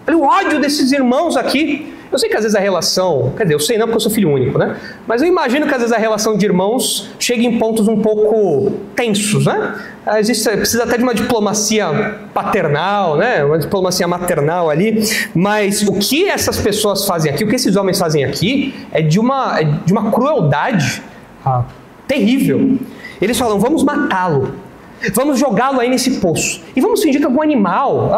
Olha o ódio desses irmãos aqui. Eu sei que às vezes a relação, quer dizer, eu sei não porque eu sou filho único, né? Mas eu imagino que às vezes a relação de irmãos chega em pontos um pouco tensos, né? Precisa até de uma diplomacia paternal, né? Uma diplomacia maternal ali. Mas o que essas pessoas fazem aqui, o que esses homens fazem aqui, é de uma crueldade terrível. Eles falam: vamos matá-lo, vamos jogá-lo aí nesse poço, e vamos fingir que algum animal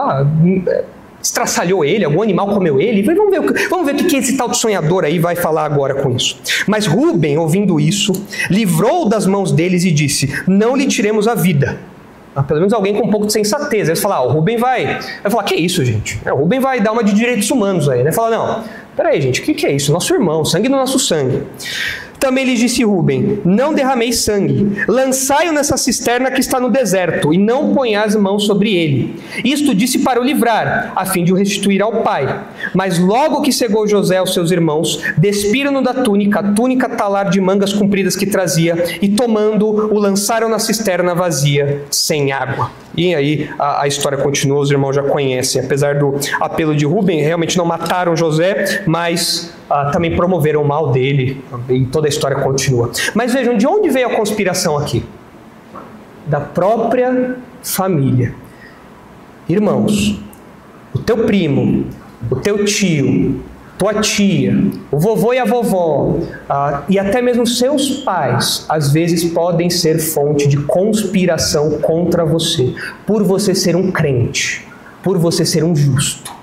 estraçalhou ele, algum animal comeu ele. Vamos ver o que esse tal de sonhador aí vai falar agora com isso. Mas Rúben, ouvindo isso, livrou das mãos deles e disse: não lhe tiremos a vida. Pelo menos alguém com um pouco de sensatez. Eles falam: o Rúben vai falar: que isso, gente? O Rúben vai dar uma de direitos humanos aí, né? Fala: não, peraí, gente, o que é isso? Nosso irmão, sangue do nosso sangue. Também lhes disse Rúben: não derrameis sangue, lançai-o nessa cisterna que está no deserto, e não ponhais mãos sobre ele. Isto disse para o livrar, a fim de o restituir ao pai. Mas logo que chegou José aos seus irmãos, despiram-no da túnica, a túnica talar de mangas compridas que trazia, e tomando, o lançaram na cisterna vazia, sem água. E aí a história continua, os irmãos já conhecem. Apesar do apelo de Rúben, realmente não mataram José, mas também promoveram o mal dele, e toda a história continua. Mas vejam, de onde veio a conspiração aqui? Da própria família. Irmãos, o teu primo, o teu tio, tua tia, o vovô e a vovó, e até mesmo seus pais, às vezes podem ser fonte de conspiração contra você, por você ser um crente, por você ser um justo.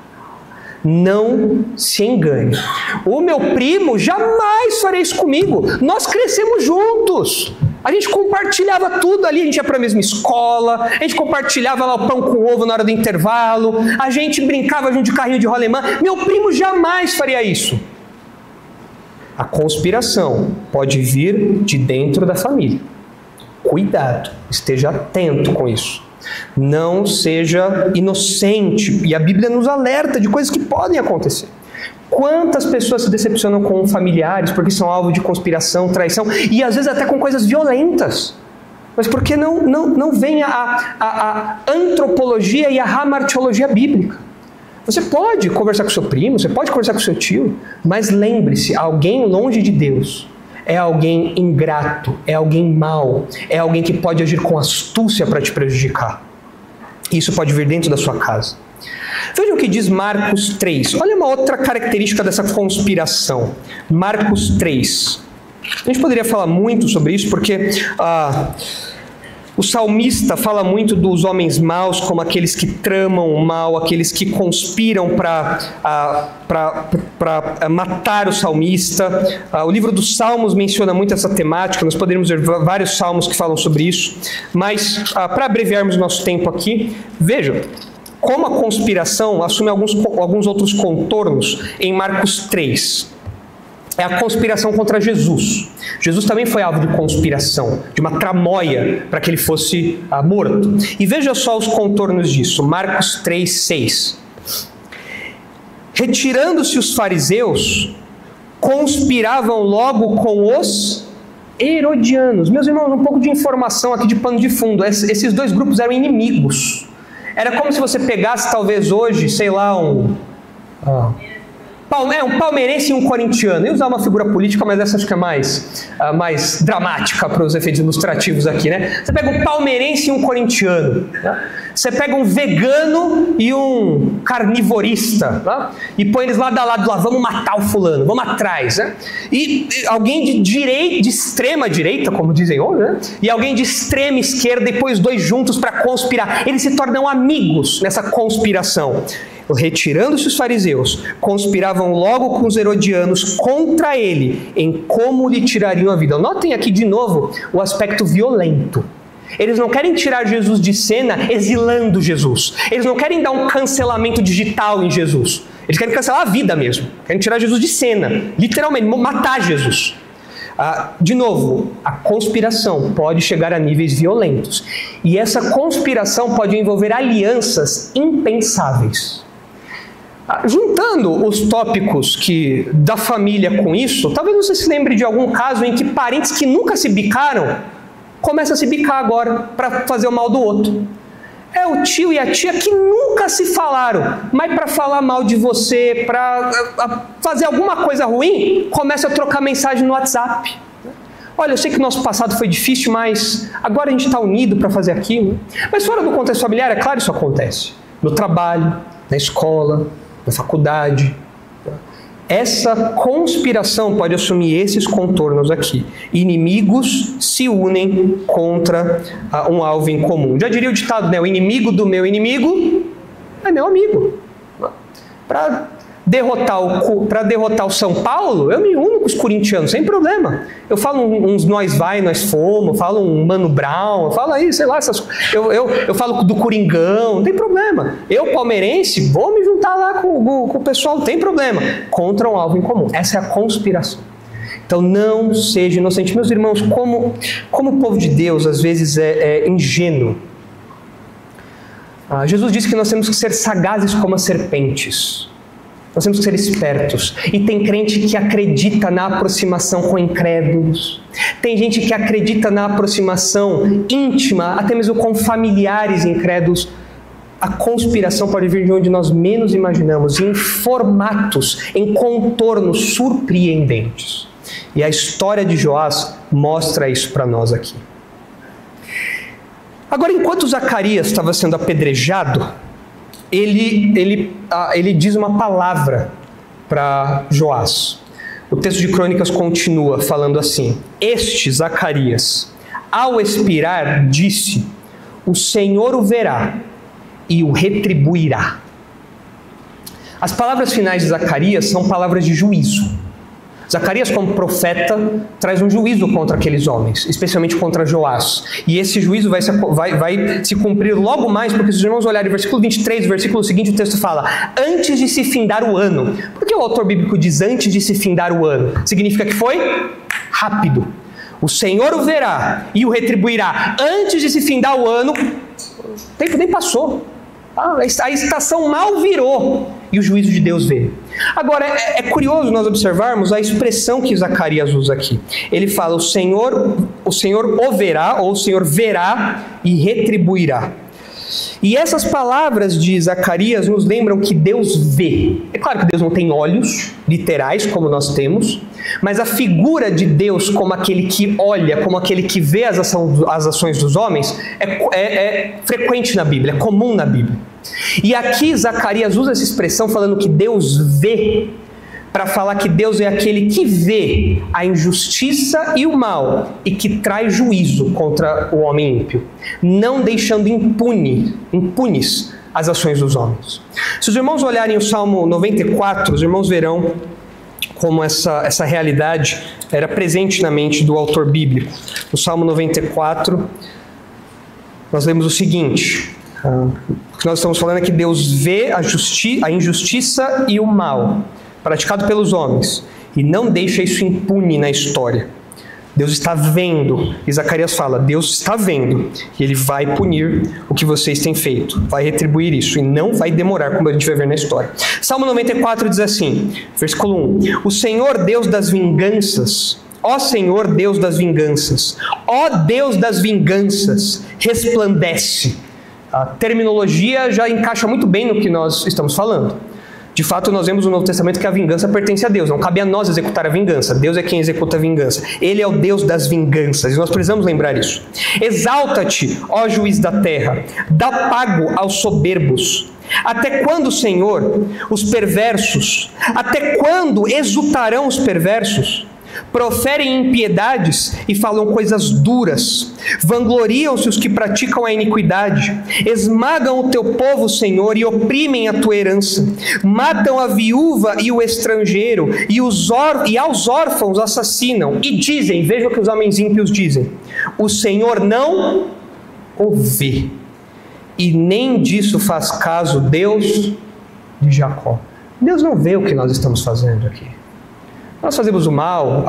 Não se engane. O meu primo jamais faria isso comigo. Nós crescemos juntos. A gente compartilhava tudo ali, a gente ia para a mesma escola, a gente compartilhava lá o pão com ovo na hora do intervalo, a gente brincava junto de carrinho de rolemã. Meu primo jamais faria isso. A conspiração pode vir de dentro da família. Cuidado, esteja atento com isso. Não seja inocente. E a Bíblia nos alerta de coisas que podem acontecer. Quantas pessoas se decepcionam com familiares porque são alvo de conspiração, traição, e às vezes até com coisas violentas. Mas por que não vem a antropologia e a hamartiologia bíblica? Você pode conversar com seu primo, você pode conversar com seu tio, mas lembre-se, alguém longe de Deus é alguém ingrato, é alguém mau, é alguém que pode agir com astúcia para te prejudicar. Isso pode vir dentro da sua casa. Vejam o que diz Marcos 3. Olha uma outra característica dessa conspiração. Marcos 3. A gente poderia falar muito sobre isso, porque o salmista fala muito dos homens maus como aqueles que tramam o mal, aqueles que conspiram para matar o salmista. O livro dos Salmos menciona muito essa temática, nós poderíamos ver vários salmos que falam sobre isso, mas para abreviarmos o nosso tempo aqui, vejam como a conspiração assume alguns outros contornos em Marcos 3. É a conspiração contra Jesus. Jesus também foi alvo de conspiração, de uma tramóia para que ele fosse morto. E veja só os contornos disso. Marcos 3:6. Retirando-se os fariseus, conspiravam logo com os herodianos. Meus irmãos, um pouco de informação aqui de pano de fundo. Esses dois grupos eram inimigos. Era como se você pegasse talvez hoje, sei lá, um palmeirense e um corintiano. Eu ia usar uma figura política, mas essa acho que é mais dramática para os efeitos ilustrativos aqui, né? Você pega um palmeirense e um corintiano, né? Você pega um vegano e um carnivorista, né? E põe eles lado a lado lá, vamos matar o fulano, vamos atrás, né? E alguém de extrema direita, como dizem hoje, né? E alguém de extrema esquerda, e põe os dois juntos para conspirar. Eles se tornam amigos nessa conspiração. Retirando-se os fariseus, conspiravam logo com os herodianos contra ele, em como lhe tirariam a vida. Notem aqui de novo o aspecto violento. Eles não querem tirar Jesus de cena exilando Jesus. Eles não querem dar um cancelamento digital em Jesus. Eles querem cancelar a vida mesmo. Querem tirar Jesus de cena. Literalmente, matar Jesus. De novo, a conspiração pode chegar a níveis violentos. E essa conspiração pode envolver alianças impensáveis. Juntando os tópicos da família com isso, talvez você se lembre de algum caso em que parentes que nunca se bicaram começam a se bicar agora para fazer o mal do outro. É o tio e a tia que nunca se falaram, mas para falar mal de você, para fazer alguma coisa ruim, começa a trocar mensagem no WhatsApp. Olha, eu sei que o nosso passado foi difícil, mas agora a gente está unido para fazer aquilo. Mas fora do contexto familiar, é claro, isso acontece. No trabalho, na escola, na faculdade. Essa conspiração pode assumir esses contornos aqui. Inimigos se unem contra um alvo em comum. Já diria o ditado, né? O inimigo do meu inimigo é meu amigo. Para derrotar o São Paulo, eu me uno com os corintianos, sem problema. Eu falo uns nós vai, nós fomos, eu falo um Mano Brown, eu falo aí, sei lá, eu falo do Coringão, não tem problema. Eu, palmeirense, vou me juntar lá com o pessoal, não tem problema. Contra um alvo em comum. Essa é a conspiração. Então não seja inocente. Meus irmãos, como o povo de Deus às vezes é ingênuo. Jesus disse que nós temos que ser sagazes como as serpentes. Nós temos que ser espertos. E tem crente que acredita na aproximação com incrédulos. Tem gente que acredita na aproximação íntima, até mesmo com familiares incrédulos. A conspiração pode vir de onde nós menos imaginamos, em formatos, em contornos surpreendentes. E a história de Joás mostra isso para nós aqui. Agora, enquanto Zacarias estava sendo apedrejado, ele diz uma palavra para Joás. O texto de Crônicas continua falando assim: Este, Zacarias, ao expirar, disse: O Senhor o verá e o retribuirá. As palavras finais de Zacarias são palavras de juízo. Zacarias, como profeta, traz um juízo contra aqueles homens, especialmente contra Joás. E esse juízo vai se cumprir logo mais, porque se os irmãos olharem o versículo 23, o versículo seguinte, o texto fala: antes de se findar o ano. Por que o autor bíblico diz antes de se findar o ano? Significa que foi rápido. O Senhor o verá e o retribuirá. Antes de se findar o ano, o tempo nem passou. A estação mal virou e o juízo de Deus veio. Agora, é curioso nós observarmos a expressão que Zacarias usa aqui. Ele fala: o Senhor o verá, ou o Senhor verá e retribuirá. E essas palavras de Zacarias nos lembram que Deus vê. É claro que Deus não tem olhos literais como nós temos, mas a figura de Deus como aquele que olha, como aquele que vê as ações dos homens é frequente na Bíblia, é comum na Bíblia. E aqui Zacarias usa essa expressão falando que Deus vê, para falar que Deus é aquele que vê a injustiça e o mal e que traz juízo contra o homem ímpio, não deixando impunes as ações dos homens. Se os irmãos olharem o Salmo 94, os irmãos verão como essa realidade era presente na mente do autor bíblico. No Salmo 94, nós lemos o seguinte: o que nós estamos falando é que Deus vê a injustiça e o mal praticado pelos homens e não deixa isso impune na história. Deus está vendo, e Zacarias fala: Deus está vendo, e Ele vai punir o que vocês têm feito, vai retribuir isso, e não vai demorar, como a gente vai ver na história. Salmo 94 diz assim, versículo 1: O Senhor Deus das vinganças, ó Senhor Deus das vinganças, ó Deus das vinganças, resplandece. A terminologia já encaixa muito bem no que nós estamos falando. De fato, nós vemos no Novo Testamento que a vingança pertence a Deus. Não cabe a nós executar a vingança. Deus é quem executa a vingança. Ele é o Deus das vinganças. E nós precisamos lembrar isso. Exalta-te, ó juiz da terra. Dá pago aos soberbos. Até quando, Senhor, os perversos? Até quando exultarão os perversos? Proferem impiedades e falam coisas duras, vangloriam-se os que praticam a iniquidade, esmagam o teu povo, Senhor, e oprimem a tua herança, matam a viúva e o estrangeiro, e aos órfãos assassinam, e dizem, veja o que os homens ímpios dizem: o Senhor não o vê, e nem disso faz caso Deus de Jacó. Deus não vê o que nós estamos fazendo aqui. Nós fazemos o mal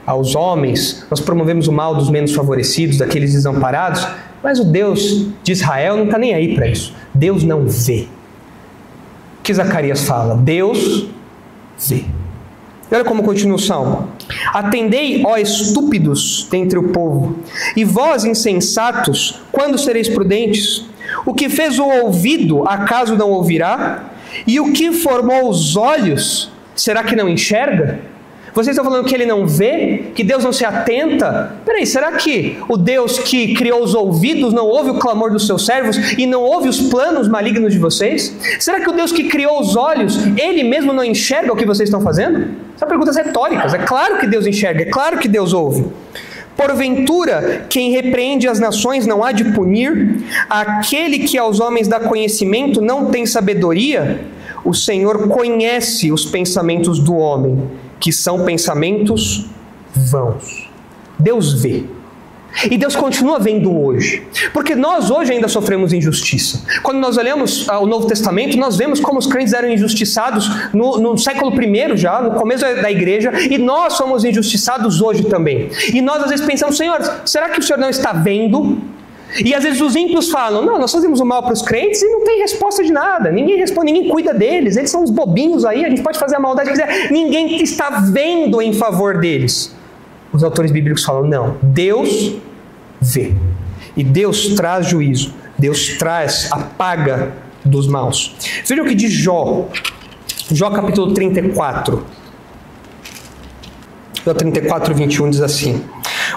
aos homens, nós promovemos o mal dos menos favorecidos, daqueles desamparados, mas o Deus de Israel não está nem aí para isso. Deus não vê. O que Zacarias fala? Deus vê. Olha como continua o salmo. Atendei, ó estúpidos dentre o povo, e vós, insensatos, quando sereis prudentes? O que fez o ouvido, acaso não ouvirá? E o que formou os olhos, será que não enxerga? Vocês estão falando que ele não vê? Que Deus não se atenta? Peraí, será que o Deus que criou os ouvidos não ouve o clamor dos seus servos e não ouve os planos malignos de vocês? Será que o Deus que criou os olhos, ele mesmo não enxerga o que vocês estão fazendo? São perguntas retóricas. É claro que Deus enxerga, é claro que Deus ouve. Porventura, quem repreende as nações não há de punir? Aquele que aos homens dá conhecimento não tem sabedoria? O Senhor conhece os pensamentos do homem, que são pensamentos vãos. Deus vê. E Deus continua vendo hoje. Porque nós hoje ainda sofremos injustiça. Quando nós olhamos o Novo Testamento, nós vemos como os crentes eram injustiçados no século I já, no começo da igreja, e nós somos injustiçados hoje também. E nós às vezes pensamos, Senhor, será que o Senhor não está vendo? E às vezes os ímpios falam, não, nós fazemos o mal para os crentes e não tem resposta de nada, ninguém responde, ninguém cuida deles, eles são uns bobinhos aí, a gente pode fazer a maldade que quiser, ninguém está vendo em favor deles. Os autores bíblicos falam, não, Deus vê, e Deus traz juízo, Deus traz a paga dos maus. Veja o que diz Jó capítulo 34, Jó 34, 21 diz assim: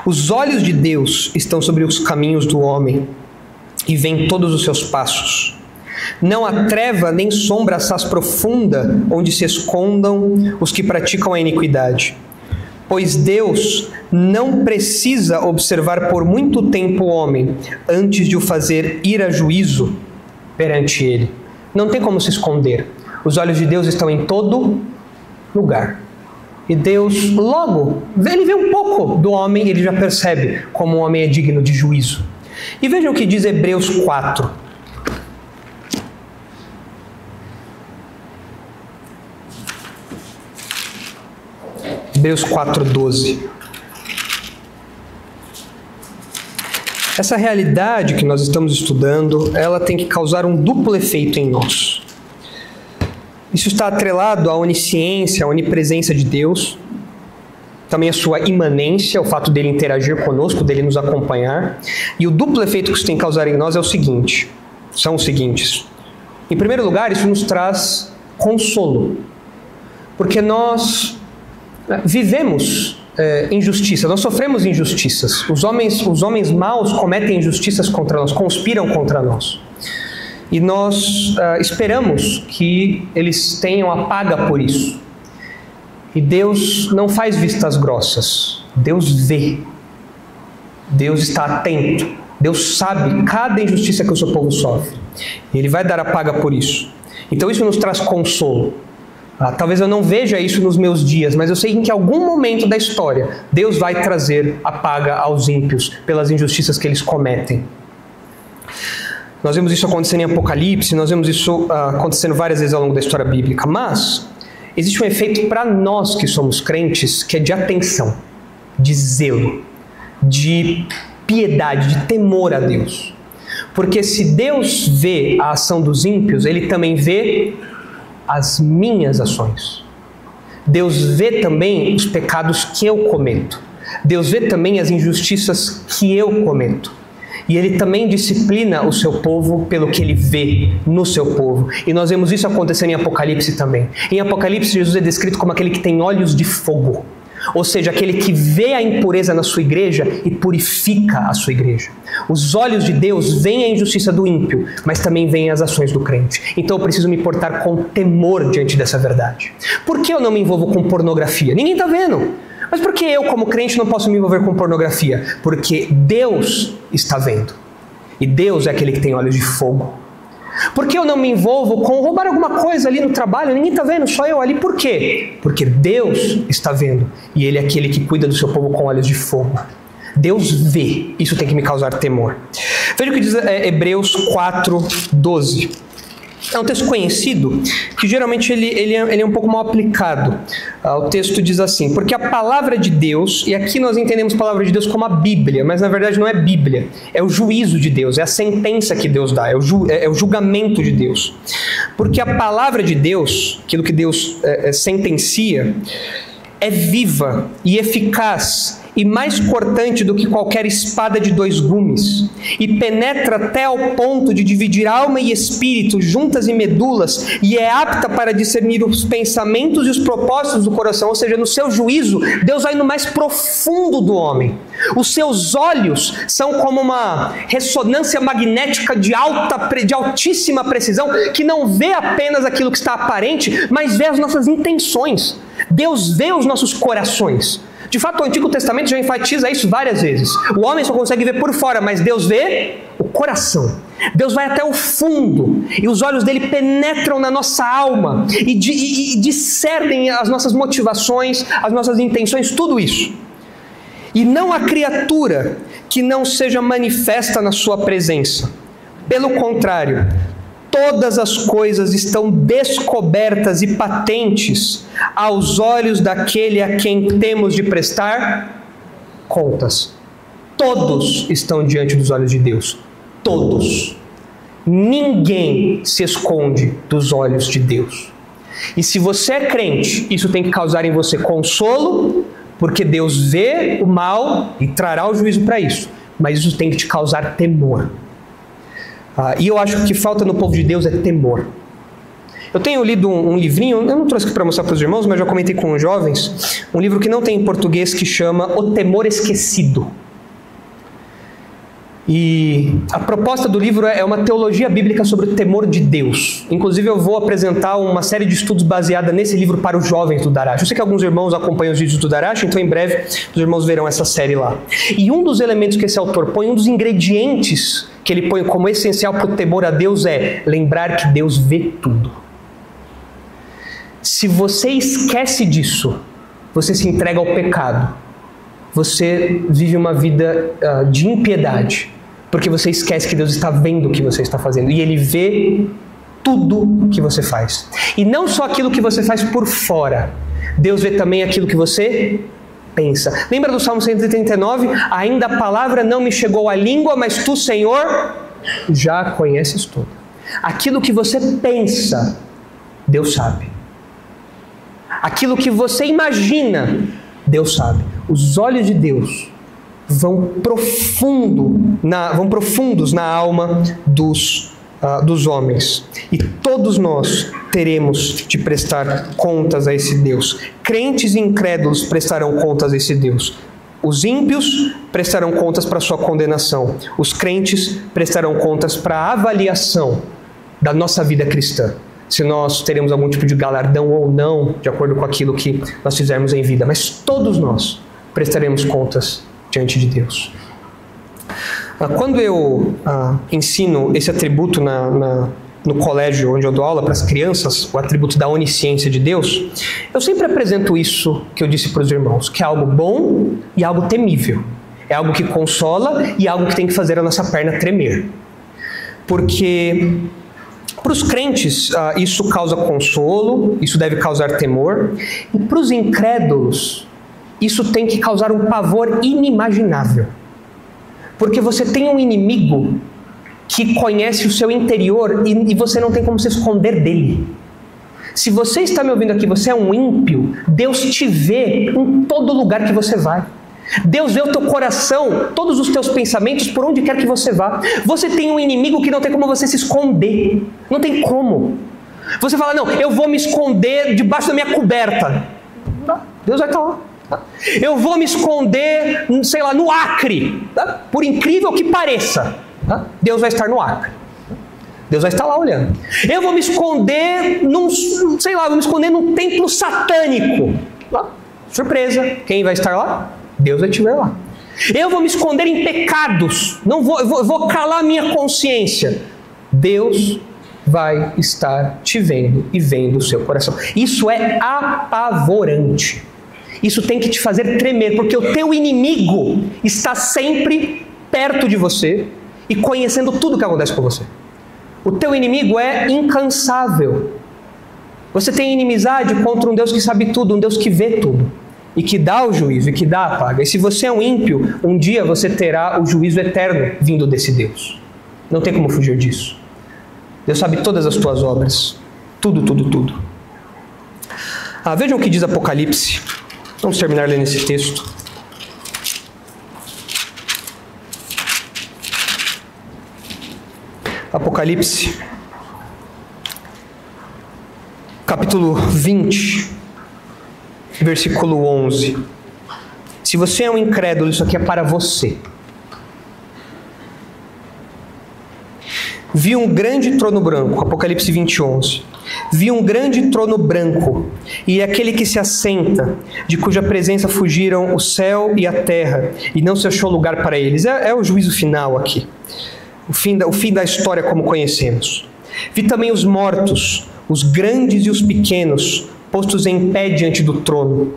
os olhos de Deus estão sobre os caminhos do homem, e veem todos os seus passos. Não há treva nem sombra assaz profunda, onde se escondam os que praticam a iniquidade. Pois Deus não precisa observar por muito tempo o homem, antes de o fazer ir a juízo perante ele. Não tem como se esconder. Os olhos de Deus estão em todo lugar. E Deus, logo, ele vê um pouco do homem e ele já percebe como o homem é digno de juízo. E vejam o que diz Hebreus 4. Hebreus 4:12. Essa realidade que nós estamos estudando, ela tem que causar um duplo efeito em nós. Isso está atrelado à onisciência, à onipresença de Deus, também a sua imanência, o fato dele interagir conosco, dele nos acompanhar. E o duplo efeito que isso tem que causar em nós são os seguintes. Em primeiro lugar, isso nos traz consolo, porque nós vivemos injustiça, nós sofremos injustiças. Os homens maus cometem injustiças contra nós, conspiram contra nós. E nós esperamos que eles tenham a paga por isso. E Deus não faz vistas grossas. Deus vê. Deus está atento. Deus sabe cada injustiça que o seu povo sofre. E Ele vai dar a paga por isso. Então isso nos traz consolo. Talvez eu não veja isso nos meus dias, mas eu sei que em algum momento da história, Deus vai trazer a paga aos ímpios pelas injustiças que eles cometem. Nós vemos isso acontecendo em Apocalipse, nós vemos isso acontecendo várias vezes ao longo da história bíblica, mas existe um efeito para nós que somos crentes, que é de atenção, de zelo, de piedade, de temor a Deus. Porque se Deus vê a ação dos ímpios, Ele também vê as minhas ações. Deus vê também os pecados que eu cometo. Deus vê também as injustiças que eu cometo. E Ele também disciplina o seu povo pelo que Ele vê no seu povo. E nós vemos isso acontecendo em Apocalipse também. Em Apocalipse, Jesus é descrito como aquele que tem olhos de fogo. Ou seja, aquele que vê a impureza na sua igreja e purifica a sua igreja. Os olhos de Deus veem a injustiça do ímpio, mas também veem as ações do crente. Então eu preciso me portar com temor diante dessa verdade. Por que eu não me envolvo com pornografia? Ninguém está vendo. Mas por que eu, como crente, não posso me envolver com pornografia? Porque Deus está vendo. E Deus é aquele que tem olhos de fogo. Por que eu não me envolvo com roubar alguma coisa ali no trabalho? Ninguém está vendo, só eu ali. Por quê? Porque Deus está vendo. E Ele é aquele que cuida do seu povo com olhos de fogo. Deus vê. Isso tem que me causar temor. Veja o que diz Hebreus 4:12. É um texto conhecido, que geralmente ele é um pouco mal aplicado. O texto diz assim: porque a palavra de Deus, e aqui nós entendemos a palavra de Deus como a Bíblia, mas na verdade não é Bíblia, é o juízo de Deus, é a sentença que Deus dá, é o julgamento de Deus. Porque a palavra de Deus, aquilo que Deus sentencia, é viva e eficaz e mais cortante do que qualquer espada de 2 gumes, e penetra até ao ponto de dividir alma e espírito, juntas e medulas, e é apta para discernir os pensamentos e os propósitos do coração. Ou seja, no seu juízo, Deus vai no mais profundo do homem. Os seus olhos são como uma ressonância magnética de altíssima precisão, que não vê apenas aquilo que está aparente, mas vê as nossas intenções. Deus vê os nossos corações. De fato, o Antigo Testamento já enfatiza isso várias vezes. O homem só consegue ver por fora, mas Deus vê o coração. Deus vai até o fundo, e os olhos dele penetram na nossa alma e discernem as nossas motivações, as nossas intenções, tudo isso. E não há criatura que não seja manifesta na sua presença. Pelo contrário, todas as coisas estão descobertas e patentes aos olhos daquele a quem temos de prestar contas. Todos estão diante dos olhos de Deus. Todos. Ninguém se esconde dos olhos de Deus. E se você é crente, isso tem que causar em você consolo, porque Deus vê o mal e trará o juízo para isso. Mas isso tem que te causar temor. E eu acho que falta no povo de Deus é temor. Eu tenho lido um livrinho, eu não trouxe aqui para mostrar para os irmãos, mas já comentei com os jovens, um livro que não tem em português, que chama O Temor Esquecido. E a proposta do livro é uma teologia bíblica sobre o temor de Deus. Inclusive eu vou apresentar uma série de estudos baseada nesse livro para os jovens do Darash. Eu sei que alguns irmãos acompanham os vídeos do Darash, então em breve os irmãos verão essa série lá. E um dos elementos que esse autor põe, um dos ingredientes que ele põe como essencial para o temor a Deus é lembrar que Deus vê tudo. Se você esquece disso, você se entrega ao pecado. Você vive uma vida de impiedade, porque você esquece que Deus está vendo o que você está fazendo. E Ele vê tudo que você faz. E não só aquilo que você faz por fora. Deus vê também aquilo que você pensa. Lembra do Salmo 139? Ainda a palavra não me chegou à língua, mas tu, Senhor, já conheces tudo. Aquilo que você pensa, Deus sabe. Aquilo que você imagina, Deus sabe. Os olhos de Deus vão profundos na alma dos homens. E todos nós teremos de prestar contas a esse Deus. Crentes e incrédulos prestarão contas a esse Deus. Os ímpios prestarão contas para a sua condenação. Os crentes prestarão contas para a avaliação da nossa vida cristã. Se nós teremos algum tipo de galardão ou não, de acordo com aquilo que nós fizermos em vida. Mas todos nós prestaremos contas diante de Deus. Quando eu ensino esse atributo no colégio onde eu dou aula para as crianças, o atributo da onisciência de Deus, eu sempre apresento isso que eu disse para os irmãos, que é algo bom e algo temível. É algo que consola e algo que tem que fazer a nossa perna tremer. Porque para os crentes isso causa consolo, isso deve causar temor, e para os incrédulos isso tem que causar um pavor inimaginável. Porque você tem um inimigo que conhece o seu interior e você não tem como se esconder dele. Se você está me ouvindo aqui, você é um ímpio, Deus te vê em todo lugar que você vai. Deus vê o teu coração, todos os teus pensamentos, por onde quer que você vá. Você tem um inimigo que não tem como você se esconder. Não tem como. Você fala, não, eu vou me esconder debaixo da minha coberta. Deus vai estar lá. Eu vou me esconder, sei lá, no Acre. Por incrível que pareça, Deus vai estar no Acre. Deus vai estar lá olhando. Eu vou me esconder vou me esconder num templo satânico. Surpresa, quem vai estar lá? Deus vai te ver lá. Eu vou me esconder em pecados. Eu vou calar minha consciência. Deus vai estar te vendo e vendo o seu coração. Isso é apavorante. Isso tem que te fazer tremer, porque o teu inimigo está sempre perto de você e conhecendo tudo o que acontece com você. O teu inimigo é incansável. Você tem inimizade contra um Deus que sabe tudo, um Deus que vê tudo, e que dá o juízo, e que dá a paga. E se você é um ímpio, um dia você terá o juízo eterno vindo desse Deus. Não tem como fugir disso. Deus sabe todas as tuas obras. Tudo, tudo, tudo. Vejam o que diz Apocalipse. Vamos terminar lendo esse texto. Apocalipse, capítulo 20, versículo 11. Se você é um incrédulo, isso aqui é para você. Vi um grande trono branco, Apocalipse 20, 11. Vi um grande trono branco, e aquele que se assenta, de cuja presença fugiram o céu e a terra, e não se achou lugar para eles. É o juízo final aqui. O fim da história como conhecemos. Vi também os mortos, os grandes e os pequenos, postos em pé diante do trono.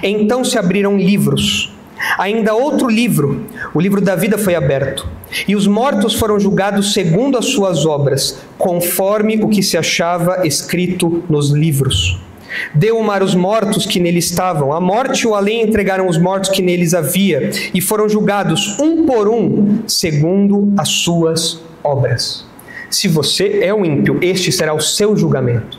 Então se abriram livros. Ainda outro livro, o livro da vida, foi aberto. E os mortos foram julgados segundo as suas obras, conforme o que se achava escrito nos livros. Deu o mar os mortos que nele estavam, a morte e o além entregaram os mortos que neles havia, e foram julgados um por um, segundo as suas obras. Se você é um ímpio, este será o seu julgamento.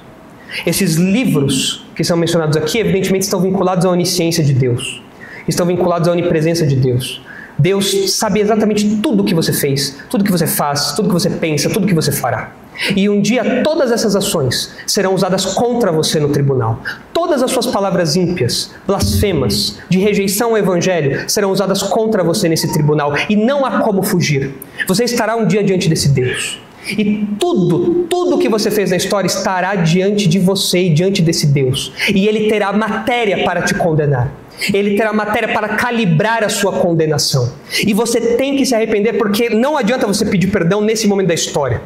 Esses livros que são mencionados aqui, evidentemente estão vinculados à onisciência de Deus, estão vinculados à onipresença de Deus. Deus sabe exatamente tudo o que você fez, tudo que você faz, tudo que você pensa, tudo que você fará. E um dia todas essas ações serão usadas contra você no tribunal. Todas as suas palavras ímpias, blasfemas, de rejeição ao evangelho, serão usadas contra você nesse tribunal. E não há como fugir. Você estará um dia diante desse Deus. E tudo que você fez na história estará diante de você e diante desse Deus. E Ele terá matéria para te condenar. Ele terá matéria para calibrar a sua condenação. E você tem que se arrepender, porque não adianta você pedir perdão nesse momento da história.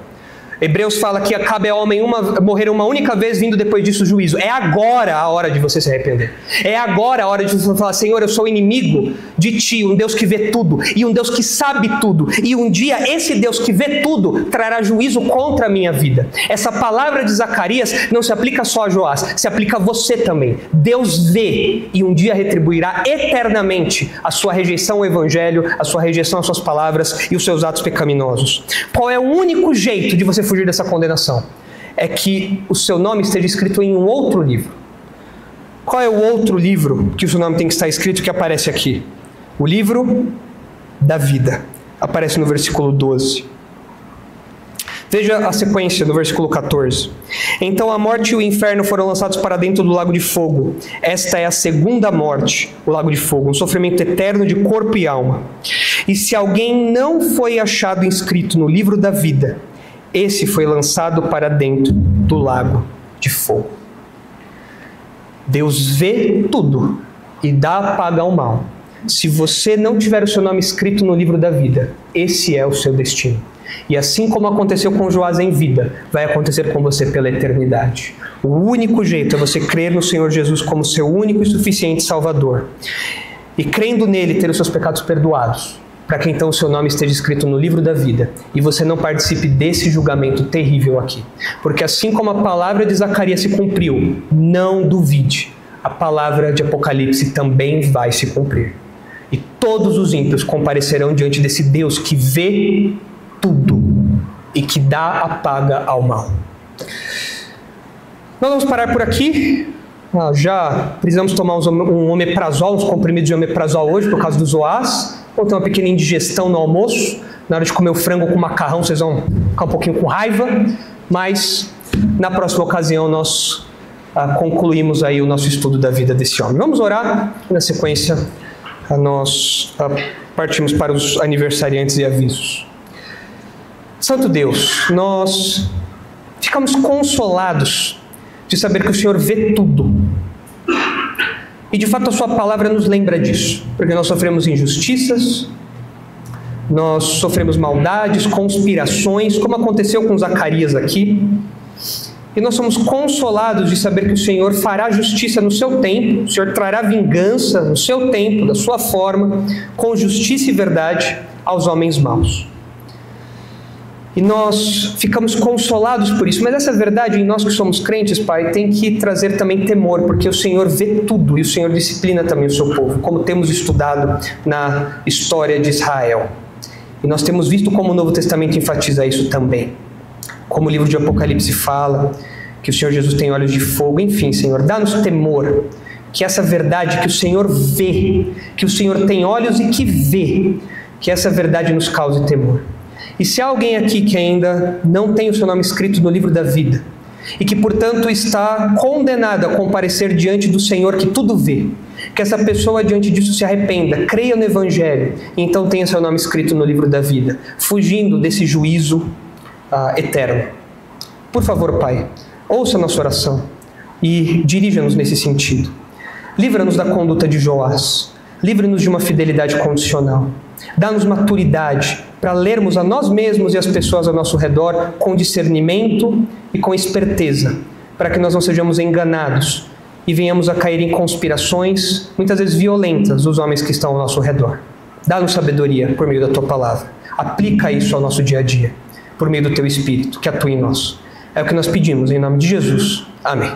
Hebreus fala que cabe ao homem morrer uma única vez, vindo depois disso o juízo. É agora a hora de você se arrepender. É agora a hora de você falar: Senhor, eu sou inimigo de Ti, um Deus que vê tudo, e um Deus que sabe tudo. E um dia esse Deus que vê tudo trará juízo contra a minha vida. Essa palavra de Zacarias não se aplica só a Joás, se aplica a você também. Deus vê e um dia retribuirá eternamente a sua rejeição ao evangelho, a sua rejeição às suas palavras e os seus atos pecaminosos. Qual é o único jeito de você fugir dessa condenação? É que o seu nome esteja escrito em um outro livro. Qual é o outro livro que o seu nome tem que estar escrito, que aparece aqui? O livro da vida. Aparece no versículo 12. Veja a sequência no versículo 14. Então a morte e o inferno foram lançados para dentro do lago de fogo. Esta é a segunda morte, o lago de fogo, um sofrimento eterno de corpo e alma. E se alguém não foi achado inscrito no livro da vida, esse foi lançado para dentro do lago de fogo. Deus vê tudo e dá a paga ao mal. Se você não tiver o seu nome escrito no livro da vida, esse é o seu destino. E assim como aconteceu com Joás em vida, vai acontecer com você pela eternidade. O único jeito é você crer no Senhor Jesus como seu único e suficiente Salvador. E crendo nele, ter os seus pecados perdoados, para que então o seu nome esteja escrito no livro da vida e você não participe desse julgamento terrível aqui. Porque assim como a palavra de Zacarias se cumpriu, não duvide, a palavra de Apocalipse também vai se cumprir. E todos os ímpios comparecerão diante desse Deus que vê tudo e que dá a paga ao mal. Nós vamos parar por aqui. Já precisamos tomar um omeprazol, uns comprimidos de omeprazol hoje por causa do Joás. Vou ter uma pequena indigestão no almoço. Na hora de comer o frango com macarrão, vocês vão ficar um pouquinho com raiva. Mas na próxima ocasião nós concluímos aí o nosso estudo da vida desse homem. Vamos orar. Na sequência nós partimos para os aniversariantes e avisos. Santo Deus, nós ficamos consolados de saber que o Senhor vê tudo. E de fato a sua palavra nos lembra disso, porque nós sofremos injustiças, nós sofremos maldades, conspirações, como aconteceu com Zacarias aqui. E nós somos consolados de saber que o Senhor fará justiça no seu tempo, o Senhor trará vingança no seu tempo, da sua forma, com justiça e verdade aos homens maus. E nós ficamos consolados por isso. Mas essa verdade em nós que somos crentes, Pai, tem que trazer também temor, porque o Senhor vê tudo e o Senhor disciplina também o seu povo, como temos estudado na história de Israel. E nós temos visto como o Novo Testamento enfatiza isso também. Como o livro de Apocalipse fala, que o Senhor Jesus tem olhos de fogo. Enfim, Senhor, dá-nos temor, que essa verdade que o Senhor vê, que o Senhor tem olhos e que vê, que essa verdade nos cause temor. E se há alguém aqui que ainda não tem o seu nome escrito no livro da vida, e que, portanto, está condenado a comparecer diante do Senhor que tudo vê, que essa pessoa diante disso se arrependa, creia no Evangelho, e então tenha seu nome escrito no livro da vida, fugindo desse juízo eterno. Por favor, Pai, ouça a nossa oração e dirija-nos nesse sentido. Livra-nos da conduta de Joás, livra-nos de uma fidelidade condicional, dá-nos maturidade para lermos a nós mesmos e as pessoas ao nosso redor com discernimento e com esperteza, para que nós não sejamos enganados e venhamos a cair em conspirações, muitas vezes violentas, dos homens que estão ao nosso redor. Dá-nos sabedoria por meio da Tua Palavra. Aplica isso ao nosso dia a dia, por meio do Teu Espírito, que atua em nós. É o que nós pedimos, em nome de Jesus. Amém.